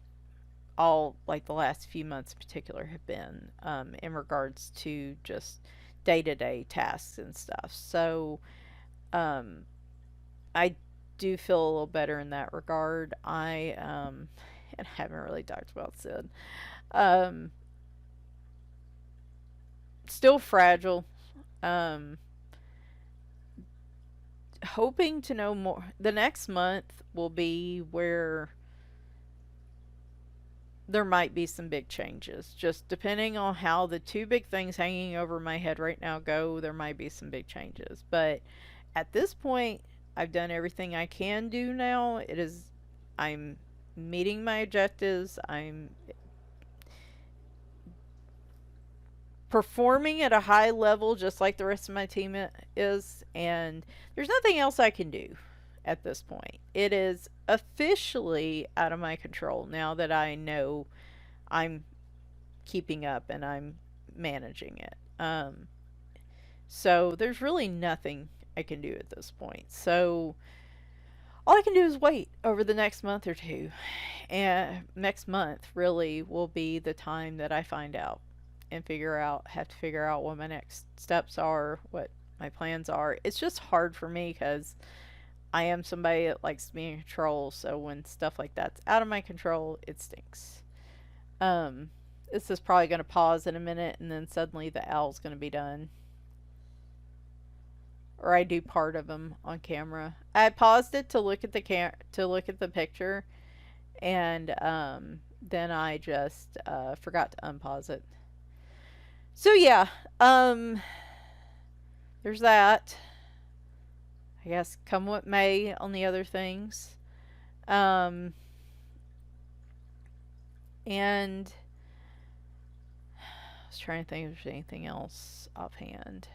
Speaker 1: all like the last few months in particular have been, in regards to just day to day tasks and stuff. So um, I do feel a little better in that regard. And I haven't really talked about Sid. Um, Still fragile. Um, Hoping to know more. The next month will be where there might be some big changes. Just depending on how the two big things hanging over my head right now go, there might be some big changes. But at this point, I've done everything I can do now. I'm meeting my objectives. I'm performing at a high level just like the rest of my team is, and there's nothing else I can do at this point. It is officially out of my control now that I know I'm keeping up and I'm managing it. So there's really nothing I can do at this point. So all I can do is wait over the next month or two. And next month really will be the time that I find out and have to figure out what my next steps are, what my plans are. It's just hard for me because I am somebody that likes to be in control. So when stuff like that's out of my control, it stinks. This is probably going to pause in a minute, and then suddenly the owl's going to be done. Or I do part of them on camera. I paused it to look at the picture, and then I just forgot to unpause it. So yeah, there's that. I guess come what may on the other things. And I was trying to think if there's anything else offhand.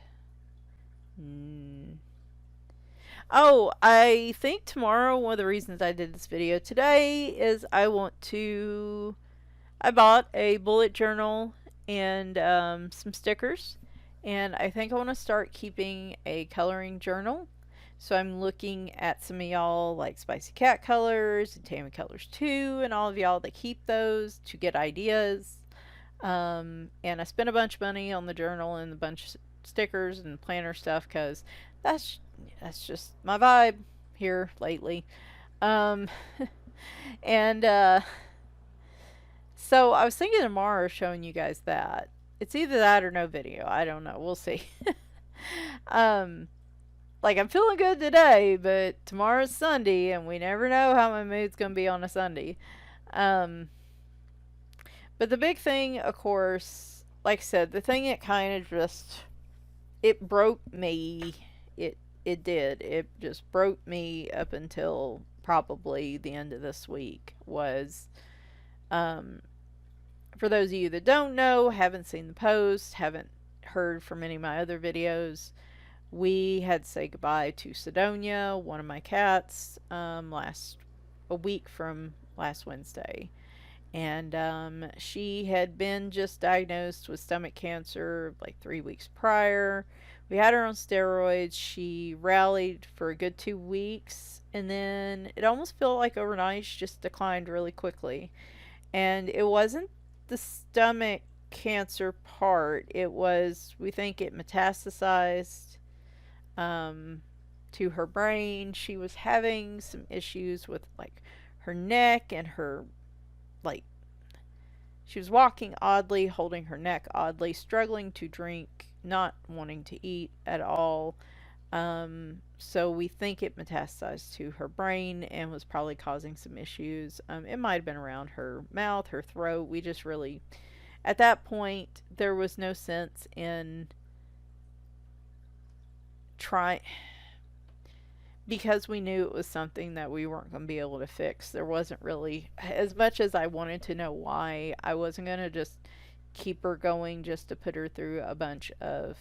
Speaker 1: Oh, I think tomorrow, one of the reasons I did this video today is I bought a bullet journal and some stickers, and I think I want to start keeping a coloring journal. So I'm looking at some of y'all like Spicy Cat Colors and Tammy Colors too, and all of y'all that keep those to get ideas. And I spent a bunch of money on the journal and a bunch stickers and planner stuff because that's that's just my vibe here lately. Um, and so I was thinking tomorrow of showing you guys that. It's either that or no video. I don't know. We'll see. um, like I'm feeling good today, but tomorrow's Sunday, and we never know how my mood's gonna be on a Sunday. Um, but the big thing, of course, like I said, the thing that kind of just it broke me. It did. It just broke me up until probably the end of this week. Was um, for those of you that don't know, haven't seen the post, haven't heard from any of my other videos, we had to say goodbye to Sidonia, one of my cats, last a week from last Wednesday. And she had been just diagnosed with stomach cancer like 3 weeks prior. We had her on steroids. She rallied for a good 2 weeks, and then it almost felt like overnight she just declined really quickly. And it wasn't the stomach cancer part, it was, we think it metastasized to her brain. She was having some issues with like her neck and her, like, she was walking oddly, holding her neck oddly, struggling to drink, not wanting to eat at all. So we think it metastasized to her brain and was probably causing some issues. It might have been around her mouth, her throat. We just really, at that point, there was no sense in trying, because we knew it was something that we weren't going to be able to fix. There wasn't really, as much as I wanted to know why, I wasn't going to just keep her going just to put her through a bunch of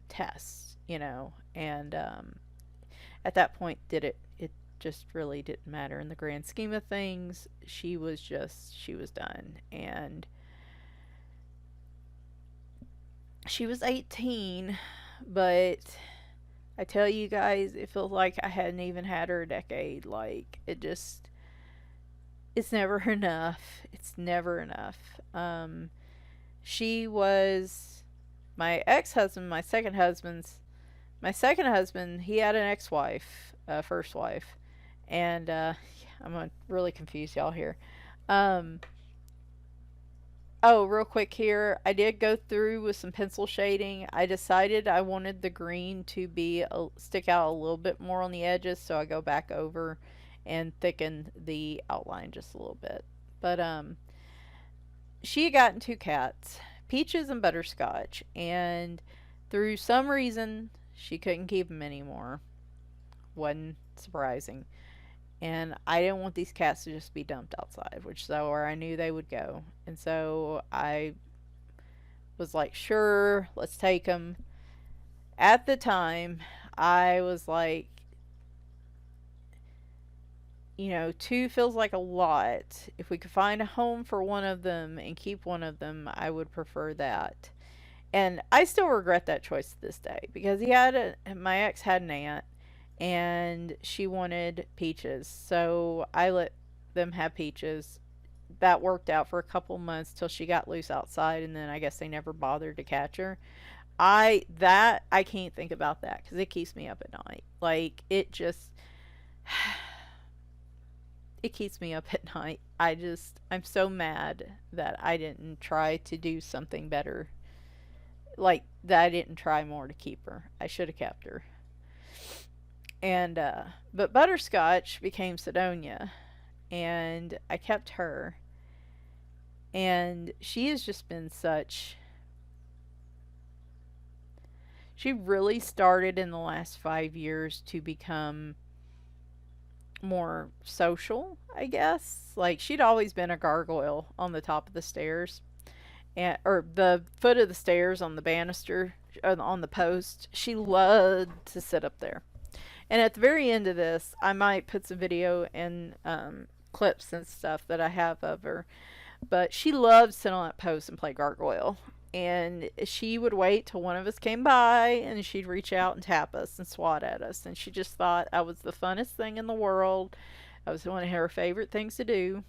Speaker 1: tests, you know. And at that point, it just really didn't matter in the grand scheme of things. She was done. And she was 18, but I tell you guys, it feels like I hadn't even had her a decade. Like, it's never enough. It's never enough. She was my ex-husband, my second husband, he had an ex-wife, first wife. And, I'm gonna really confuse y'all here. Um, Oh, real quick here. I did go through with some pencil shading. I decided I wanted the green to stick out a little bit more on the edges, so I go back over and thicken the outline just a little bit. But she had gotten two cats, Peaches and Butterscotch, and through some reason she couldn't keep them anymore. Wasn't surprising. And I didn't want these cats to just be dumped outside, which is where I knew they would go. And so I was like, sure, let's take them. At the time, I was like, you know, two feels like a lot. If we could find a home for one of them and keep one of them, I would prefer that. And I still regret that choice to this day because my ex had an aunt and she wanted Peaches. So I let them have Peaches. That worked out for a couple months till she got loose outside, and then I guess they never bothered to catch her. I can't think about that because it keeps me up at night. Like, it keeps me up at night. I'm so mad that I didn't try to do something better. Like, that I didn't try more to keep her. I should have kept her. And but Butterscotch became Sidonia, and I kept her. And she has just been she really started in the last 5 years to become more social, I guess. Like, she'd always been a gargoyle on the top of the stairs, or the foot of the stairs on the banister, on the post. She loved to sit up there. And at the very end of this, I might put some video and clips and stuff that I have of her. But she loved to sit on that post and play gargoyle. And she would wait till one of us came by, and she'd reach out and tap us and swat at us. And she just thought I was the funnest thing in the world. I was one of her favorite things to do.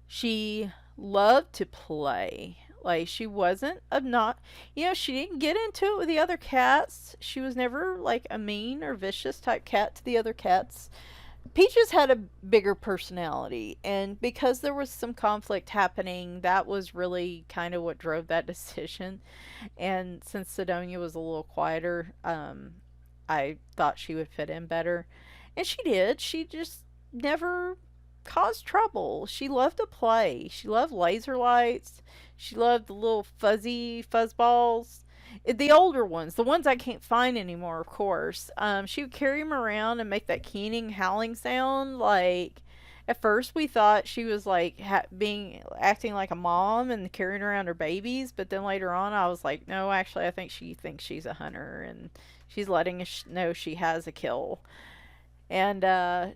Speaker 1: She loved to play. Like, she wasn't a not, she didn't get into it with the other cats. She was never like a mean or vicious type cat to the other cats. Peaches had a bigger personality, and because there was some conflict happening, that was really kind of what drove that decision. And since Sidonia was a little quieter, I thought she would fit in better. And she did. She just never caused trouble. She loved to play. She loved laser lights. She loved the little fuzzy fuzzballs. The older ones, the ones I can't find anymore, of course. She would carry them around and make that keening, howling sound. Like, at first we thought she was like acting like a mom and carrying around her babies, but then later on I was like, no, actually, I think she thinks she's a hunter and she's letting us know she has a kill. And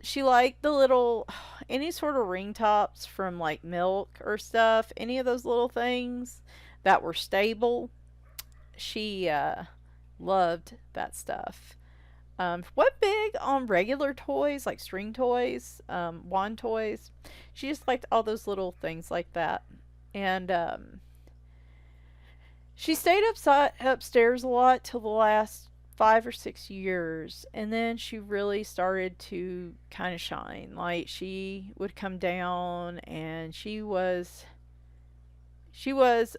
Speaker 1: she liked the little, any sort of ring tops from like milk or stuff, any of those little things that were stable. She loved that stuff. What big on regular toys like string toys, wand toys. She just liked all those little things like that. And she stayed upstairs a lot till the last 5 or 6 years, and then she really started to kind of shine. Like, she would come down, and she was,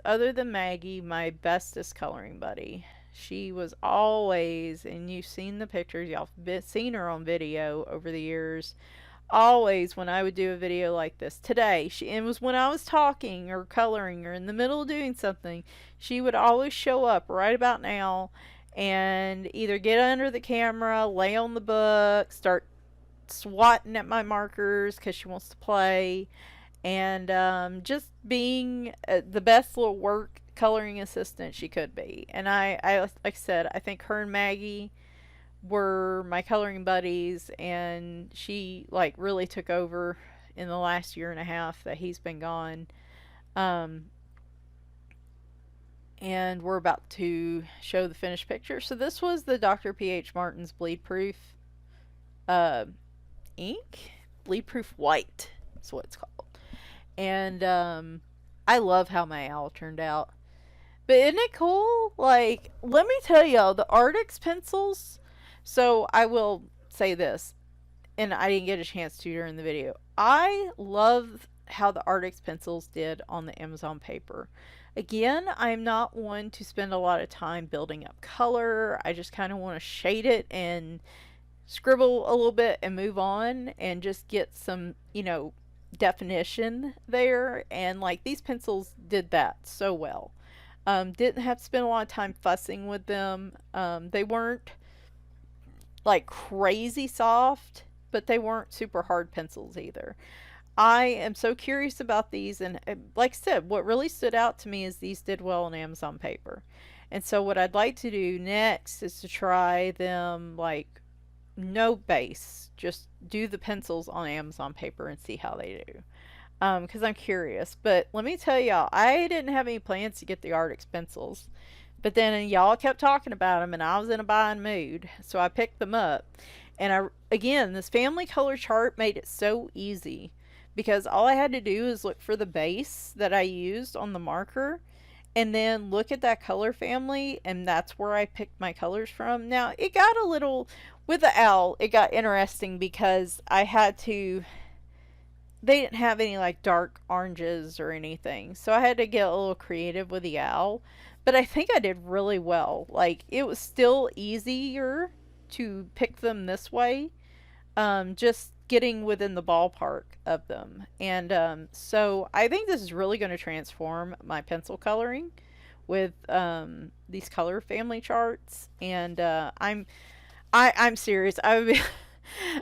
Speaker 1: other than Maggie, my bestest coloring buddy. She was always, and you've seen the pictures, y'all have seen her on video over the years. Always, when I would do a video like this, today, it was when I was talking or coloring or in the middle of doing something, she would always show up right about now and either get under the camera, lay on the book, start swatting at my markers because she wants to play, and just being the best little work coloring assistant she could be. And I like I said, I think her and Maggie were my coloring buddies, and she like really took over in the last year and a half that he's been gone. Um, and we're about to show the finished picture. So this was the Dr. P.H. Martin's bleed proof uh, ink, bleed proof white is what it's called. And I love how my owl turned out. But isn't it cool? Like, let me tell y'all, the Arrtx pencils. So I will say this, and I didn't get a chance to during the video. I love how the Arrtx pencils did on the Amazon paper. Again, I'm not one to spend a lot of time building up color. I just kind of want to shade it and scribble a little bit and move on and just get some, definition there. And like, these pencils did that so well. Didn't have to spend a lot of time fussing with them. They weren't like crazy soft, but they weren't super hard pencils either. I am so curious about these, and like I said, what really stood out to me is these did well on Amazon paper. And so what I'd like to do next is to try them like no base, just do the pencils on Amazon paper and see how they do. Because I'm curious. But let me tell y'all, I didn't have any plans to get the Arrtx pencils. But then y'all kept talking about them, and I was in a buying mood. So I picked them up. And again, this family color chart made it so easy. Because all I had to do is look for the base that I used on the marker. And then look at that color family. And that's where I picked my colors from. Now, it got a little, with the owl, it got interesting because I had to, they didn't have any like dark oranges or anything. So I had to get a little creative with the owl. But I think I did really well. Like, it was still easier to pick them this way. Just getting within the ballpark of them. And so I think this is really going to transform my pencil coloring with these color family charts. And I'm serious. I would be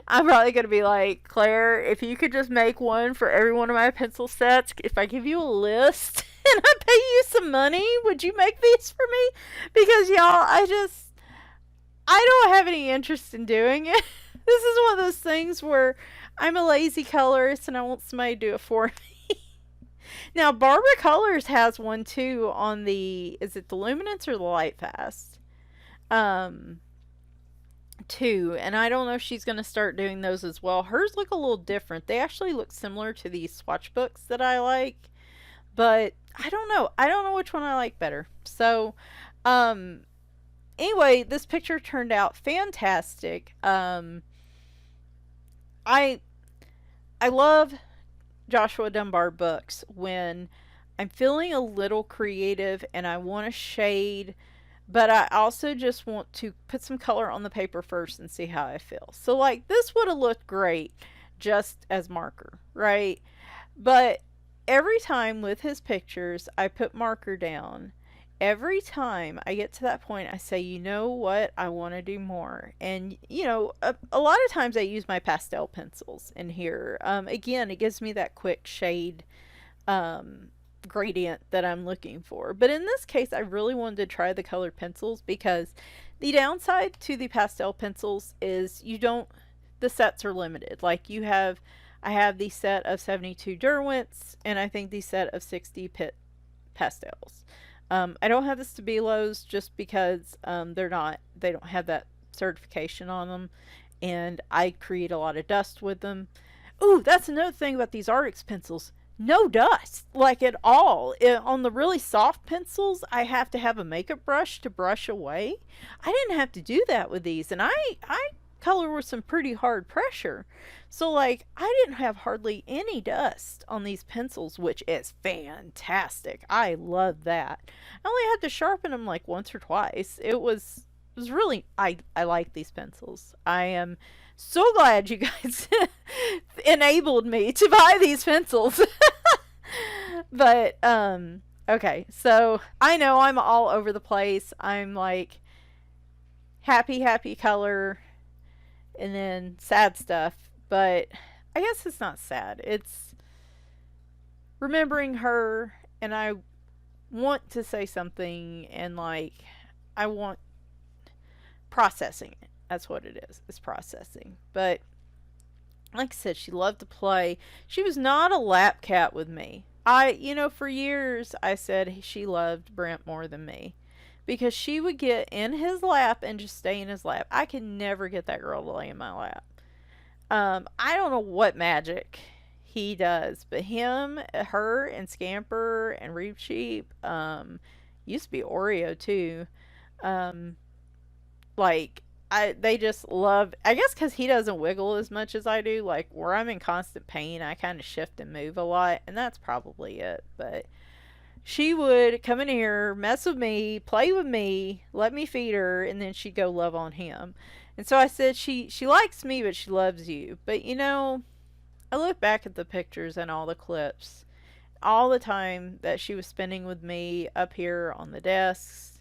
Speaker 1: I'm probably going to be like, Claire, if you could just make one for every one of my pencil sets, if I give you a list and I pay you some money, would you make these for me? Because y'all, I don't have any interest in doing it. This is one of those things where I'm a lazy colorist and I want somebody to do it for me. Now, Barbara Colors has one too on the, is it the Luminance or the Light Fast? Too, and I don't know if she's going to start doing those as well. Hers look a little different. They actually look similar to these swatch books that I like, but I don't know. I don't know which one I like better. So, um, anyway, this picture turned out fantastic. I I love Joshua Dunbar books when I'm feeling a little creative and I want to shade, but I also just want to put some color on the paper first and see how I feel. So, like, this would have looked great just as marker, right? But every time with his pictures, I put marker down. Every time I get to that point, I say, you know what? I want to do more. And, a lot of times I use my pastel pencils in here. Again, it gives me that quick shade um, gradient that I'm looking for. But in this case, I really wanted to try the colored pencils because the downside to the pastel pencils is the sets are limited. Like I have the set of 72 Derwents and I think the set of 60 Pit pastels. I don't have the Stabilos just because they don't have that certification on them, and I create a lot of dust with them. Ooh, that's another thing about these Arrtx pencils. No dust, like at all. On the really soft pencils, I have to have a makeup brush to brush away. I didn't have to do that with these, and I color with some pretty hard pressure. So, like, I didn't have hardly any dust on these pencils, which is fantastic. I love that. I only had to sharpen them like once or twice. It was really, I like these pencils. I am so glad you guys enabled me to buy these pencils. But okay, so I know I'm all over the place. I'm like happy color and then sad stuff, but I guess it's not sad. It's remembering her, and I want to say something, and like I want processing it. That's what it is. It's processing. But like I said, she loved to play. She was not a lap cat with me. For years I said she loved Brent more than me because she would get in his lap and just stay in his lap. I could never get that girl to lay in my lap. I don't know what magic he does, but him, her, and Scamper and Reap Sheep, used to be Oreo too. Um, like they just love. I guess because he doesn't wiggle as much as I do. Like where I'm in constant pain, I kind of shift and move a lot, and that's probably it. But she would come in here, mess with me, play with me, let me feed her, and then she'd go love on him. And so I said, she likes me, but she loves you. But I look back at the pictures and all the clips, all the time that she was spending with me up here on the desks,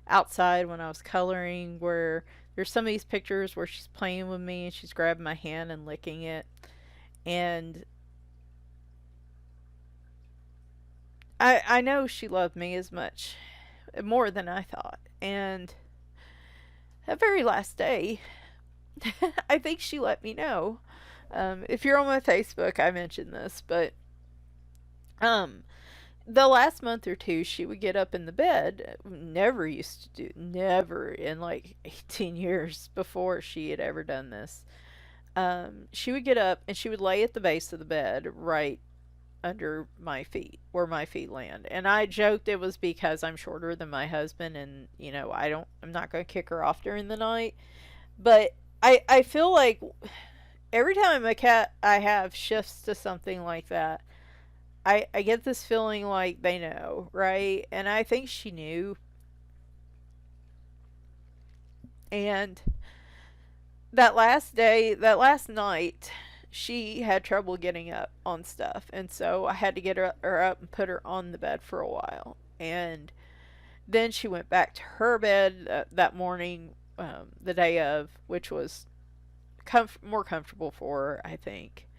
Speaker 1: outside when I was coloring, where there's some of these pictures where she's playing with me and she's grabbing my hand and licking it. And I know she loved me as much, more than I thought. And that very last day, I think she let me know. If you're on my Facebook, I mentioned this, but um, the last month or two, she would get up in the bed. Never used to do, never in like 18 years before she had ever done this. She would get up and she would lay at the base of the bed, right under my feet, where my feet land. And I joked it was because I'm shorter than my husband, and I'm not going to kick her off during the night. But I feel like every time a cat I have shifts to something like that, I get this feeling like they know, right? And I think she knew. And that last day, that last night, she had trouble getting up on stuff. And so I had to get her up and put her on the bed for a while. And then she went back to her bed that morning, the day of, which was more comfortable for her, I think.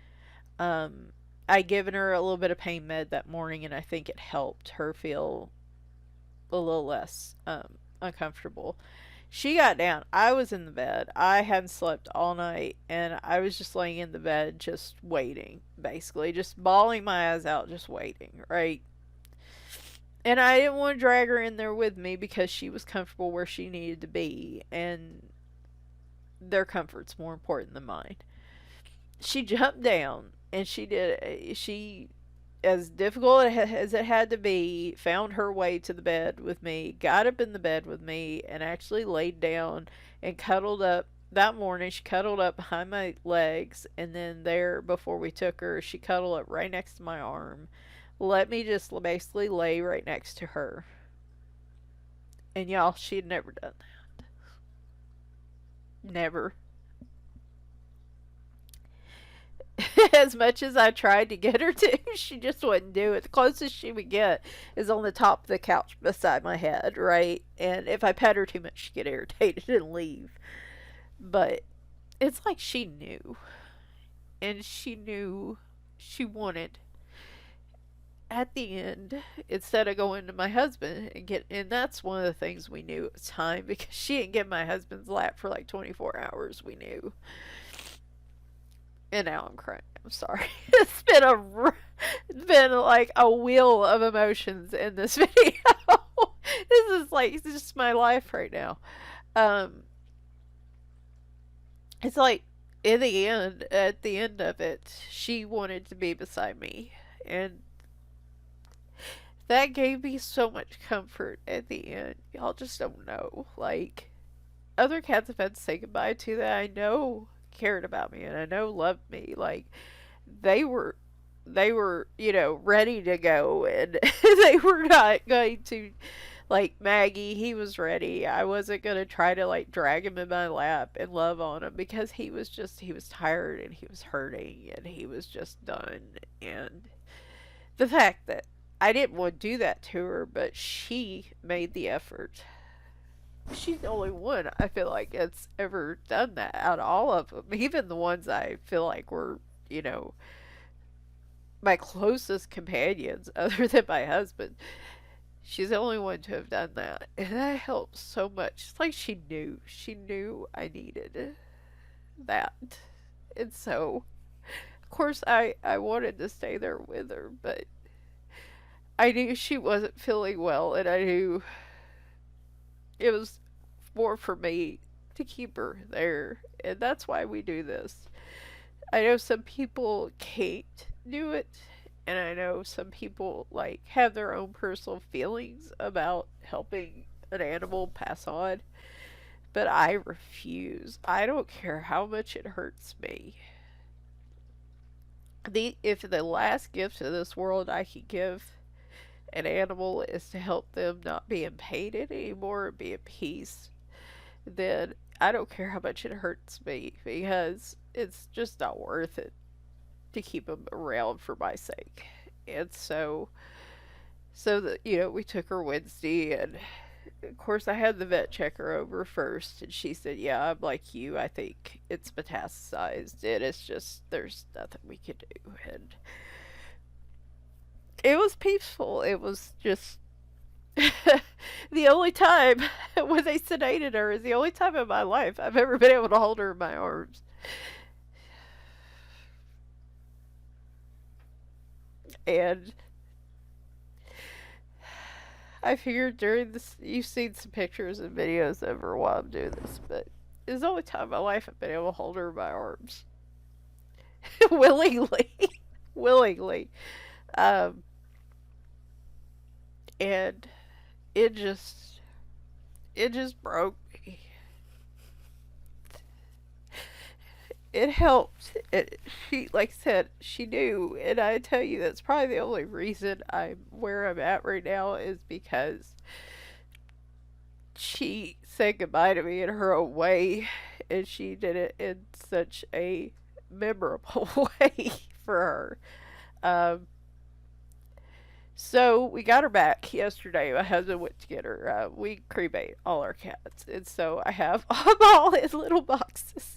Speaker 1: I given her a little bit of pain med that morning, and I think it helped her feel a little less uncomfortable. She got down. I was in the bed. I hadn't slept all night, and I was just laying in the bed, just waiting, basically, just bawling my eyes out, just waiting, right? And I didn't want to drag her in there with me because she was comfortable where she needed to be, and their comfort's more important than mine. She jumped down and she as difficult as it had to be, found her way to the bed with me, got up in the bed with me, and actually laid down and cuddled up. That morning, she cuddled up behind my legs, and then there, before we took her, she cuddled up right next to my arm. Let me just basically lay right next to her. And y'all, she had never done that. Never. As much as I tried to get her to, she just wouldn't do it. The closest she would get is on the top of the couch beside my head, right? And if I pet her too much, she'd get irritated and leave. But it's like she knew. And she knew she wanted, at the end, instead of going to my husband and get, and that's one of the things we knew at the time, because she didn't get my husband's lap for like 24 hours, we knew. And now I'm crying. I'm sorry. It's been like a wheel of emotions in this video. This is like, it's just my life right now. Um, it's like, in the end, at the end of it, she wanted to be beside me, and that gave me so much comfort at the end. Y'all just don't know. Like, other cats I've had to say goodbye to that I know cared about me and I know loved me. Like, they were ready to go, and they were not going to, like Maggie, he was ready. I wasn't going to try to like drag him in my lap and love on him, because he was tired and he was hurting and he was just done. And the fact that I didn't want to do that to her, but she made the effort. She's the only one I feel like that's ever done that out of all of them. Even the ones I feel like were, you know, my closest companions other than my husband. She's the only one to have done that. And that helps so much. It's like she knew. She knew I needed that. And so, of course, I wanted to stay there with her, but I knew she wasn't feeling well, and I knew it was more for me to keep her there. And that's why we do this. I know some people can't do it, and I know some people like have their own personal feelings about helping an animal pass on, but I refuse. I don't care how much it hurts me. If the last gift of this world I could give an animal is to help them not be in pain anymore and be at peace, then I don't care how much it hurts me, because it's just not worth it to keep them around for my sake. And so that, we took her Wednesday, and of course I had the vet check her over first, and she said, yeah, I'm like you, I think it's metastasized, and it's just, there's nothing we can do. And it was peaceful. It was just the only time when they sedated her is the only time in my life I've ever been able to hold her in my arms. And I figured during this, you've seen some pictures and videos of her while I'm doing this, but it's the only time in my life I've been able to hold her in my arms. Willingly. Willingly. Um, and it just, it just broke me. It helped. She, like I said, she knew, and I tell you, that's probably the only reason I'm where I'm at right now, is because she said goodbye to me in her own way, and she did it in such a memorable way for her. Um, so we got her back yesterday. My husband went to get her. We cremate all our cats, and so I have them all in little boxes.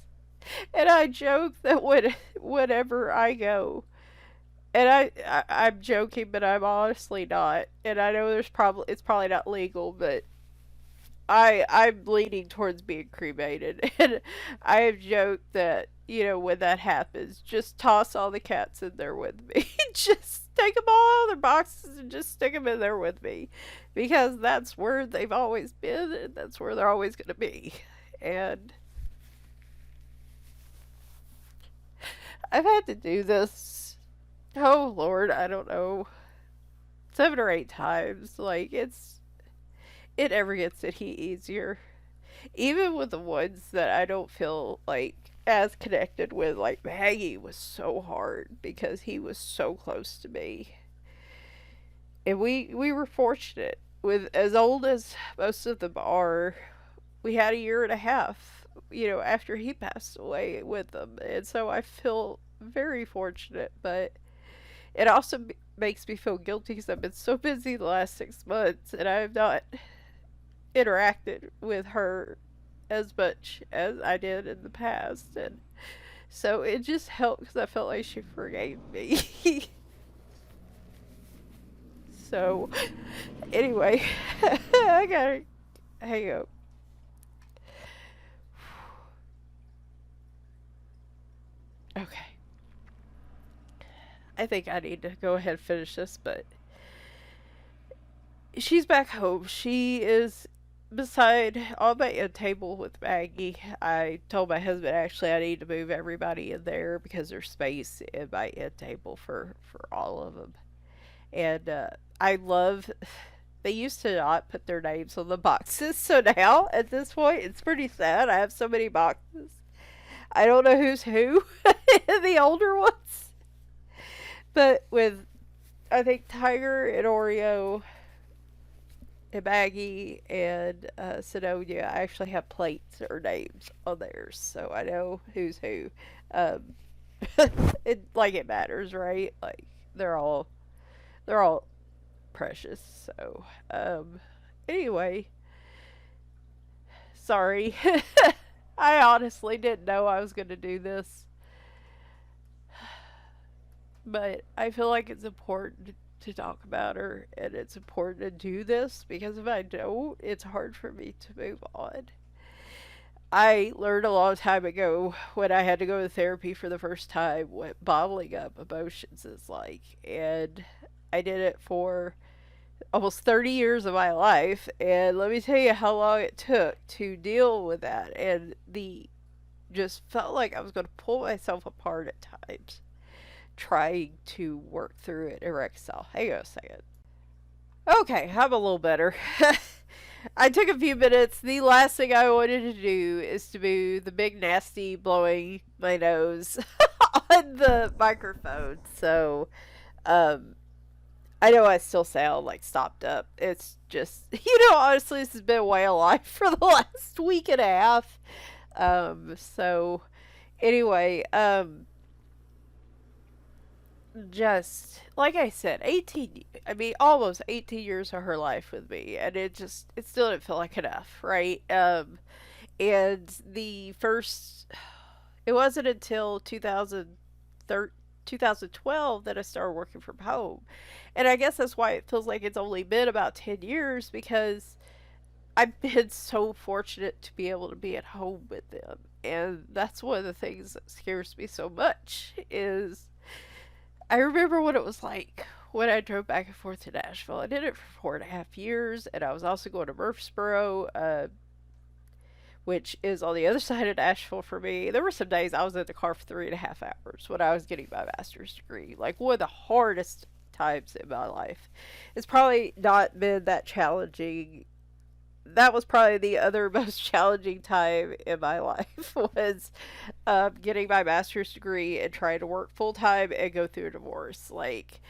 Speaker 1: And I joke that whenever I go, and I'm joking, but I'm honestly not. And I know it's probably not legal, but I'm leaning towards being cremated, and I have joked that, when that happens, just toss all the cats in there with me. Just take them all out of their boxes and just stick them in there with me, because that's where they've always been, and that's where they're always going to be. And I've had to do this Oh Lord, I don't know, 7 or 8 times. Like it never gets any easier. Even with the ones that I don't feel like as connected with, like Maggie was so hard because he was so close to me. And we were fortunate with as old as most of them are. We had a year and a half, after he passed away with them, and so I feel very fortunate. But it also makes me feel guilty because I've been so busy the last 6 months, and I have not interacted with her as much as I did in the past, and so it just helped because I felt like she forgave me. So anyway, I gotta hang up. Okay, I think I need to go ahead and finish this, but she's back home. She is beside on my end table with Maggie. I told my husband actually I need to move everybody in there because there's space in my end table for all of them. And I love. They used to not put their names on the boxes, so now at this point it's pretty sad. I have so many boxes. I don't know who's who, the older ones. But with I think Tiger and Oreo and Maggie and Sidonia, I actually have plates or names on theirs, so I know who's who. Um, it matters, right? Like they're all precious. So anyway, sorry. I honestly didn't know I was gonna do this, but I feel like it's important to talk about her, and it's important to do this because if I don't, it's hard for me to move on. I learned a long time ago when I had to go to therapy for the first time what bottling up emotions is like. And I did it for almost 30 years of my life. And let me tell you how long it took to deal with that. And the just felt like I was going to pull myself apart at times trying to work through it and reconcile. Hang on a second. Okay, I'm a little better. I took a few minutes. The last thing I wanted to do is to do the big nasty blowing my nose on the microphone. So, um, I know I still sound like stopped up. It's just, honestly, this has been a way of life for the last week and a half. So anyway, just like I said, 18, I mean, almost 18 years of her life with me, and it still didn't feel like enough, right? And it wasn't until 2012 that I started working from home. And I guess that's why it feels like it's only been about 10 years because I've been so fortunate to be able to be at home with them. And that's one of the things that scares me so much is I remember what it was like when I drove back and forth to Nashville. I did it for 4.5 years, and I was also going to Murfreesboro, which is on the other side of Nashville for me. There were some days I was in the car for 3.5 hours when I was getting my master's degree. Like one of the hardest times in my life. It's probably not been that challenging. That was probably the other most challenging time in my life was getting my master's degree and trying to work full time and go through a divorce. Like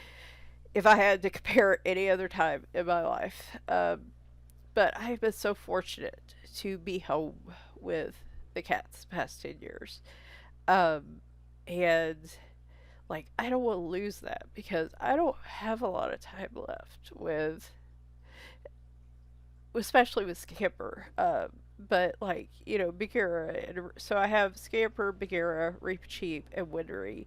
Speaker 1: if I had to compare it any other time in my life. But I've been so fortunate to be home with the cats the past 10 years. Um, and like, I don't want to lose that because I don't have a lot of time left especially with Skipper. But like, Bagheera. So I have Scamper, Bagheera, Reap Cheap, and Wintery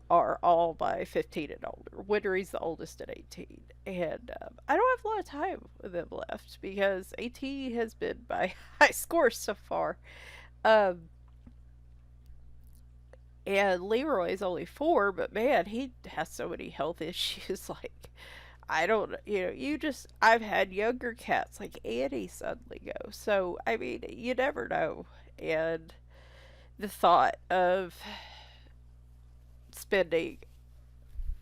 Speaker 1: are all by 15 and older. Wintery's the oldest at 18. And I don't have a lot of time with them left because 18 has been my high score so far. Um, and Leroy's only 4, but man, he has so many health issues. Like, I don't, I've had younger cats like Annie suddenly go. So, I mean, you never know. And the thought of spending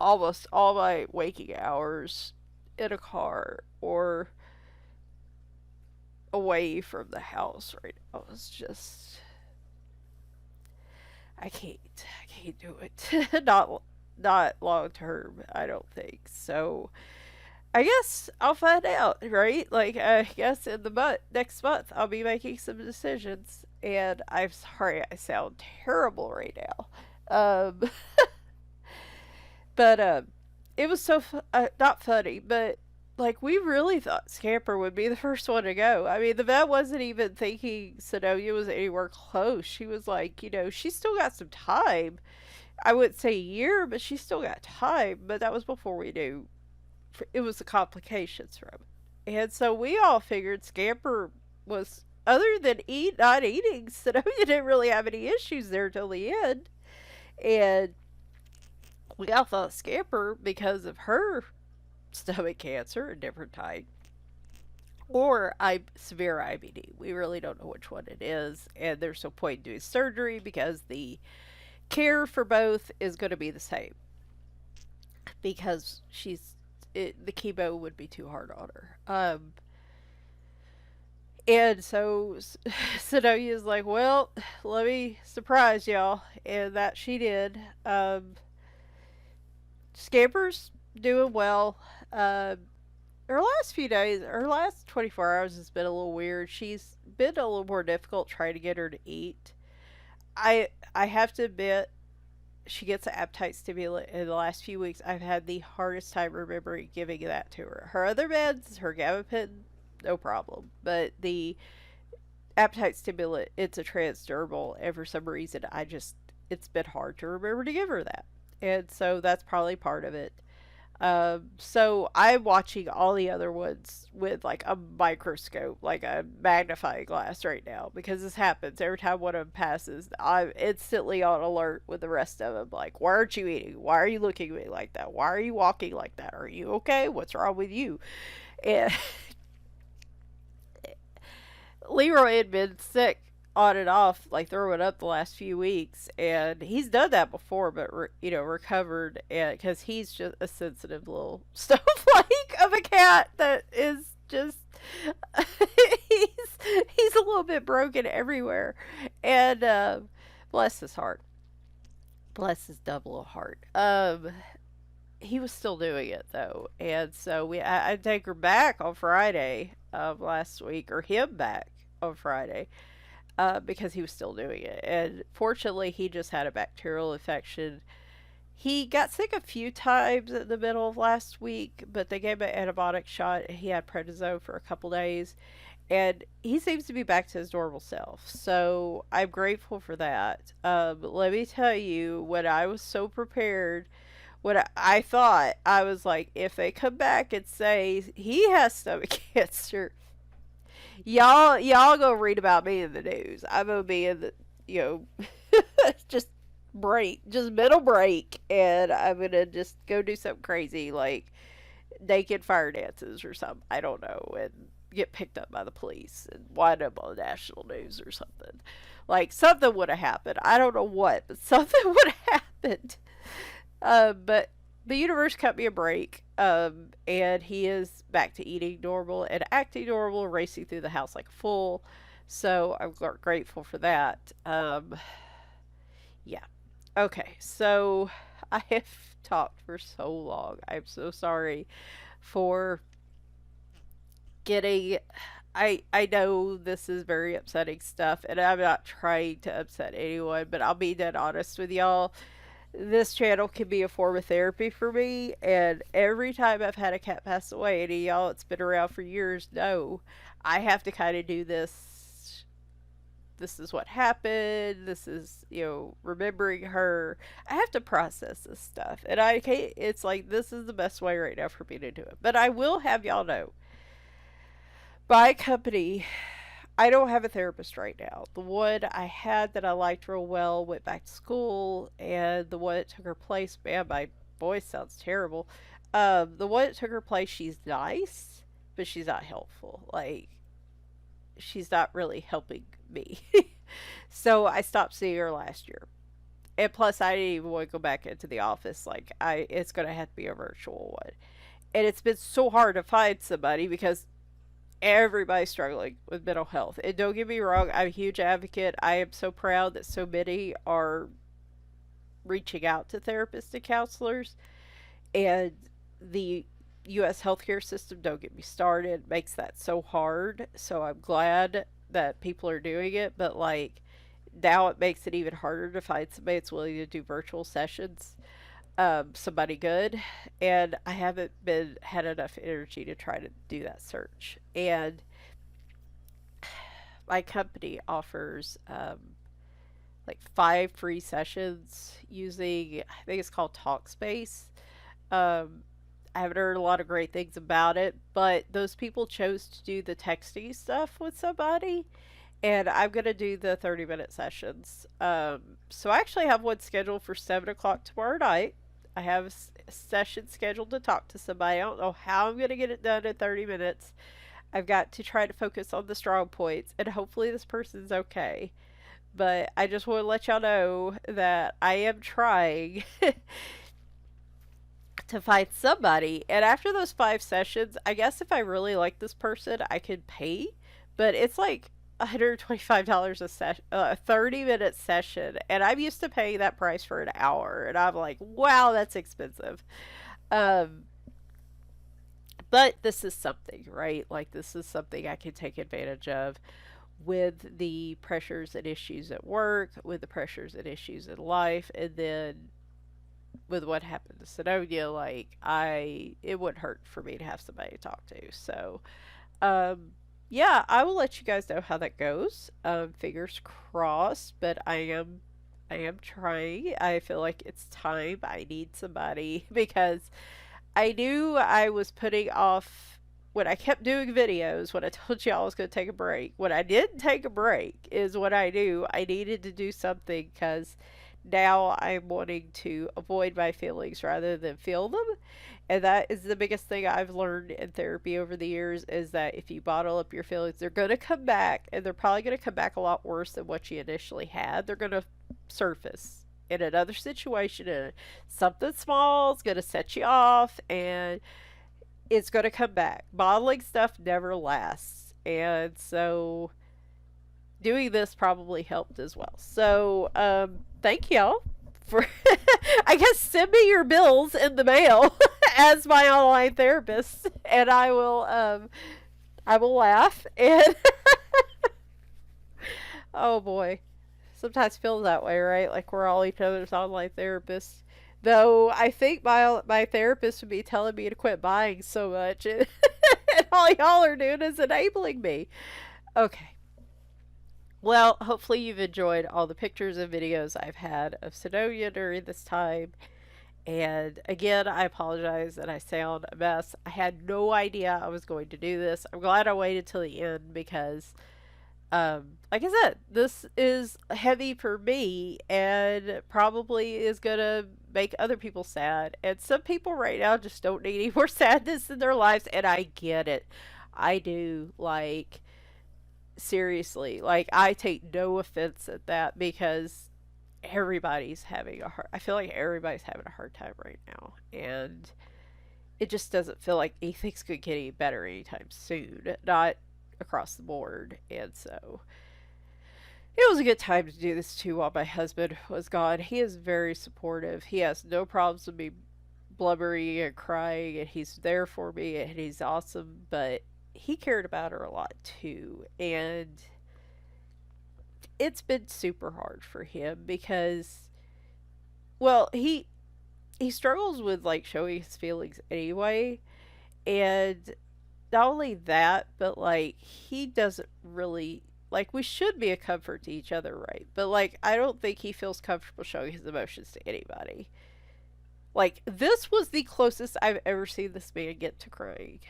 Speaker 1: almost all my waking hours in a car or away from the house right now. It's just I can't do it. Not long term, I don't think. So I guess I'll find out, right? Like I guess in the next month I'll be making some decisions. And I'm sorry I sound terrible right now. Um, but it was not funny, but like we really thought Scamper would be the first one to go. I mean, the vet wasn't even thinking Sidonia was anywhere close. She was like, she's still got some time. I wouldn't say a year, but she's still got time. But that was before we knew it was the complications from it. And so we all figured Scamper was, other than not eating, Sidonia didn't really have any issues there till the end. And we all thought Scamper, because of her stomach cancer, a different type, or severe IBD. We really don't know which one it is, and there's no point in doing surgery because the care for both is going to be the same because the chemo would be too hard on her. And so Sidonia's like, well, let me surprise y'all, and that she did. Scamper's doing well. Her last few days, her last 24 hours has been a little weird. She's been a little more difficult trying to get her to eat. I have to admit, she gets an appetite stimulant. In the last few weeks, I've had the hardest time remembering giving that to her. Her other meds, her gabapentin, no problem. But the appetite stimulant, it's a transdermal, and for some reason, it's been hard to remember to give her that. And so that's probably part of it. So I'm watching all the other ones with like a microscope, like a magnifying glass right now, because this happens every time one of them passes. I'm instantly on alert with the rest of them. Like, why aren't you eating? Why are you looking at me like that? Why are you walking like that? Are you okay? What's wrong with you? And Leroy had been sick on and off, like throwing up the last few weeks, and he's done that before, but recovered, and because he's just a sensitive little snowflake of a cat that is just he's a little bit broken everywhere, and bless his heart, bless his dumb little heart. He was still doing it though, and so I take her back on Friday of last week, or him back on Friday, because he was still doing it. And fortunately, he just had a bacterial infection. He got sick a few times in the middle of last week, but they gave him an antibiotic shot. He had prednisone for a couple days, and he seems to be back to his normal self. So I'm grateful for that. Let me tell you, when I was so prepared, what I thought, I was like, if they come back and say he has stomach cancer, y'all go read about me in the news. I'm gonna be in the, just just middle break, and I'm gonna just go do something crazy like naked fire dances or something. I don't know, and get picked up by the police and wind up on the national news or something. Like something would have happened. I don't know what, but something would have happened. But the universe cut me a break, and he is back to eating normal and acting normal, racing through the house like a fool. So I'm grateful for that. Yeah. Okay, so I have talked for so long. I'm so sorry for getting. I know this is very upsetting stuff, and I'm not trying to upset anyone, but I'll be dead honest with y'all. This channel can be a form of therapy for me, and every time I've had a cat pass away, and y'all, it's been around for years, know I have to kind of do this. This is what happened. This is, remembering her. I have to process this stuff, and I can't. It's like this is the best way right now for me to do it. But I will have y'all know, my company, I don't have a therapist right now. The one I had that I liked real well went back to school, and the one that took her place, man, my voice sounds terrible. The one that took her place, she's nice, but she's not helpful. Like, she's not really helping me. So I stopped seeing her last year. And plus, I didn't even want to go back into the office. Like, it's going to have to be a virtual one. And it's been so hard to find somebody because everybody's struggling with mental health. And don't get me wrong, I'm a huge advocate. I am so proud that so many are reaching out to therapists and counselors. And the U.S. healthcare system, don't get me started, makes that so hard. So I'm glad that people are doing it. But, like, now it makes it even harder to find somebody that's willing to do virtual sessions, somebody good, and I haven't been had enough energy to try to do that search. And my company offers like 5 free sessions using, I think it's called Talkspace. Um, I haven't heard a lot of great things about it, but those people chose to do the texting stuff with somebody, and I'm gonna do the 30-minute sessions. So I actually have one scheduled for 7 o'clock tomorrow night. I have a session scheduled to talk to somebody. I don't know how I'm gonna get it done in 30 minutes. I've got to try to focus on the strong points, and hopefully this person's okay. But I just want to let y'all know that I am trying to find somebody. And after those 5 sessions, I guess if I really like this person, I could pay. But it's like $125 a session, a 30-minute session, and I'm used to paying that price for an hour, and I'm like, wow, that's expensive. Um, but this is something, right? Like, this is something I can take advantage of with the pressures and issues at work, with the pressures and issues in life, and then with what happened to Sidonia, like, it wouldn't hurt for me to have somebody to talk to. So, um, yeah, I will let you guys know how that goes. Fingers crossed, but I am trying. I feel like it's time. I need somebody because I knew I was putting off when I kept doing videos, when I told you I was going to take a break. When I didn't take a break is when I knew I needed to do something, because now I'm wanting to avoid my feelings rather than feel them. And that is the biggest thing I've learned in therapy over the years, is that if you bottle up your feelings, they're going to come back, and they're probably going to come back a lot worse than what you initially had. They're going to surface in another situation, and something small is going to set you off, and it's going to come back. Bottling stuff never lasts. And so doing this probably helped as well. So, thank y'all for, I guess, send me your bills in the mail as my online therapist, and I will laugh. And oh boy, sometimes feels that way, right? Like we're all each other's online therapists. Though I think my therapist would be telling me to quit buying so much, and, and all y'all are doing is enabling me. Okay. Well, hopefully you've enjoyed all the pictures and videos I've had of Sidonia during this time. And again, I apologize that I sound a mess. I had no idea I was going to do this. I'm glad I waited till the end because, like I said, this is heavy for me and probably is going to make other people sad. And some people right now just don't need any more sadness in their lives, and I get it. I do. Like, seriously, like, I take no offense at that because everybody's having a hard, I feel like everybody's having a hard time right now, and it just doesn't feel like anything's going to get any better anytime soon, not across the board. And so it was a good time to do this too while my husband was gone. He is very supportive. He has no problems with me blubbering and crying, and he's there for me, and he's awesome. But he cared about her a lot too, and it's been super hard for him because, well, he struggles with, like, showing his feelings anyway. And not only that, but, like, he doesn't really, like, we should be a comfort to each other, right? But, like, I don't think he feels comfortable showing his emotions to anybody. Like, this was the closest I've ever seen this man get to crying.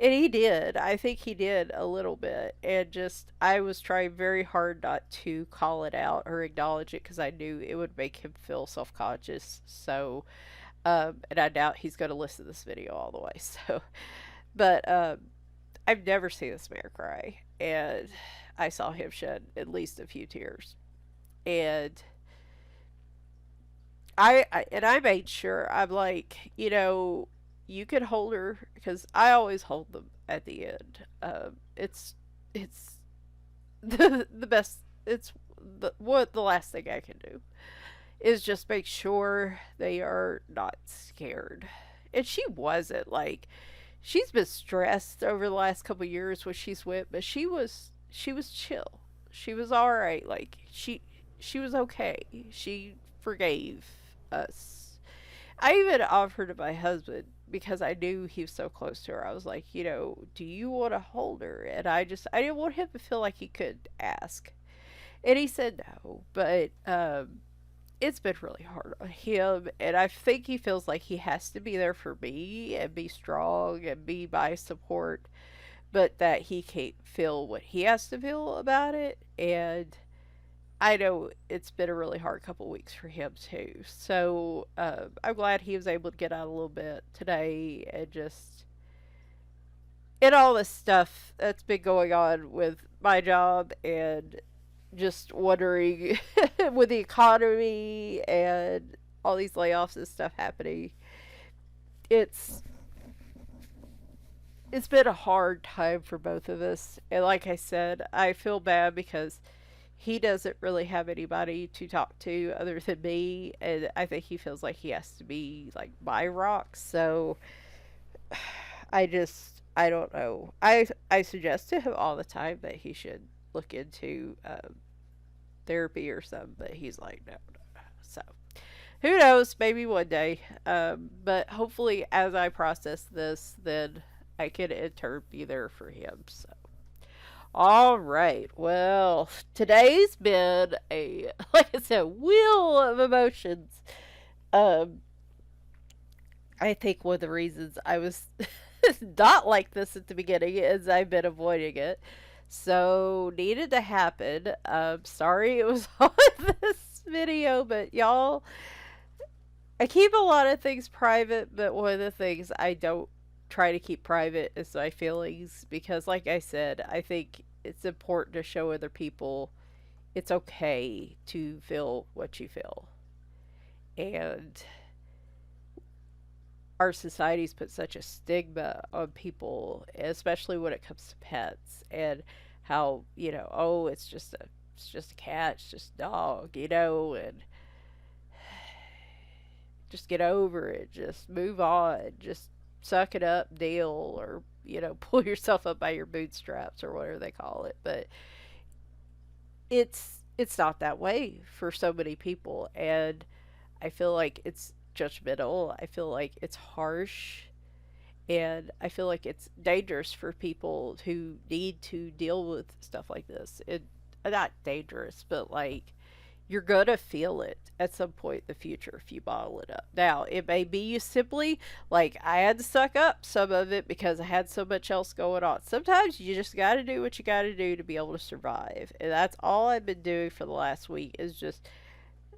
Speaker 1: And he did. I think he did a little bit. And just, I was trying very hard not to call it out or acknowledge it because I knew it would make him feel self conscious. So, and I doubt he's going to listen to this video all the way. So, but, I've never seen this man cry. And I saw him shed at least a few tears. And I made sure, I'm like, you could hold her because I always hold them at the end. It's the best. It's the last thing I can do is just make sure they are not scared. And she wasn't like, she's been stressed over the last couple of years when she's went, but she was chill. She was all right. Like she was okay. She forgave us. I even offered to my husband because I knew he was so close to her. I was like, do you want to hold her? And I didn't want him to feel like he could ask. And he said no, but it's been really hard on him, and I think he feels like he has to be there for me and be strong and be my support, but that he can't feel what he has to feel about it. And I know it's been a really hard couple weeks for him too. So I'm glad he was able to get out a little bit today and just and all this stuff that's been going on with my job and just wondering with the economy and all these layoffs and stuff happening. It's it's been a hard time for both of us. And like I said, I feel bad because he doesn't really have anybody to talk to other than me, and I think he feels like he has to be like my rock. So I don't know. I suggest to him all the time that he should look into therapy or something, but he's like, no, no, no. So who knows? Maybe one day. But hopefully, as I process this, then I can in turn be there for him. So. All right. Well, today's been a, like I said, wheel of emotions. Um, I think one of the reasons I was not like this at the beginning is I've been avoiding it. So, needed to happen. Sorry it was on this video, but y'all, I keep a lot of things private, but one of the things I don't try to keep private is my feelings because, like I said, I think it's important to show other people it's okay to feel what you feel. And our society's put such a stigma on people, especially when it comes to pets, and how, oh, it's just a cat, it's just a dog, and just get over it, just move on, just suck it up, deal, or pull yourself up by your bootstraps or whatever they call it. But it's not that way for so many people, and I feel like it's judgmental. I feel like it's harsh, and I feel like it's dangerous for people who need to deal with stuff like this. It not dangerous, but like you're gonna feel it at some point in the future if you bottle it up. Now, it may be you simply, like, I had to suck up some of it because I had so much else going on. Sometimes you just gotta do what you gotta do to be able to survive. And that's all I've been doing for the last week is just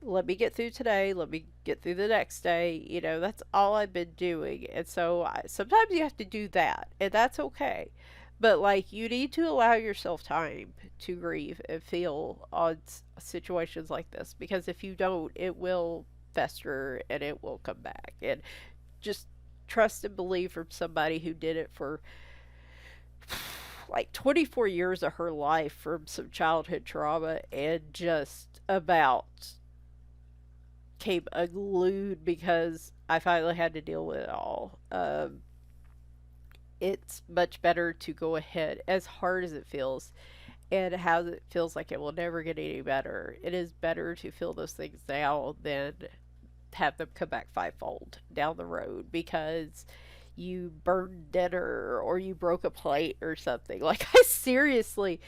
Speaker 1: let me get through today, let me get through the next day. That's all I've been doing. And so sometimes you have to do that, and that's okay. But like you need to allow yourself time to grieve and feel on situations like this because if you don't, it will fester and it will come back. And just trust and believe from somebody who did it for like 24 years of her life from some childhood trauma and just about came unglued because I finally had to deal with it all. It's much better to go ahead, as hard as it feels, and how it feels like it will never get any better. It is better to feel those things now than have them come back fivefold down the road because you burned dinner or you broke a plate or something. Like, I seriously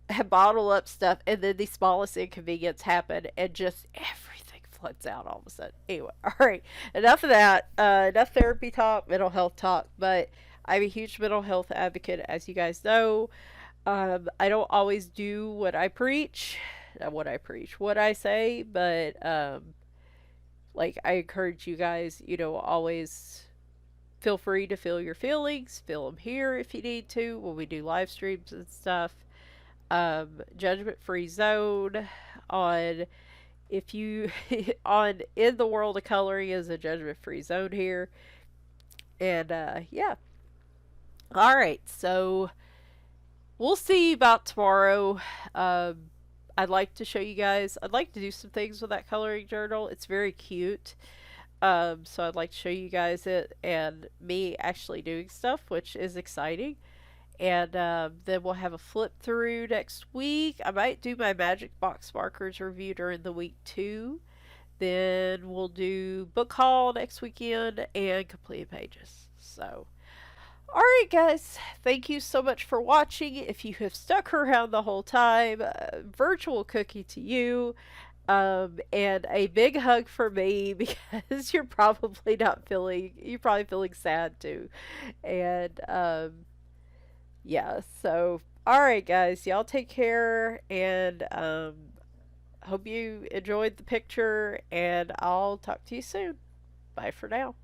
Speaker 1: have bottled up stuff and then the smallest inconvenience happen and just everything floods out all of a sudden. Anyway, all right, enough of that. Enough therapy talk, mental health talk, but I'm a huge mental health advocate, as you guys know. I don't always do what I preach, what I say, but like I encourage you guys, always feel free to feel your feelings, feel them here if you need to when we do live streams and stuff. Judgment free zone on if you on in the world of coloring is a judgment free zone here. And yeah. All right, so we'll see about tomorrow. Um, I'd like to show you guys. I'd like to do some things with that coloring journal. It's very cute. So I'd like to show you guys it and me actually doing stuff, which is exciting. And then we'll have a flip through next week. I might do my Magic Box Markers review during the week too. Then we'll do book haul next weekend and completed pages. So, alright, guys, thank you so much for watching. If you have stuck around the whole time, virtual cookie to you. And a big hug for me because you're probably feeling sad too. And, yeah, so, alright, guys, y'all take care and, hope you enjoyed the picture, and I'll talk to you soon. Bye for now.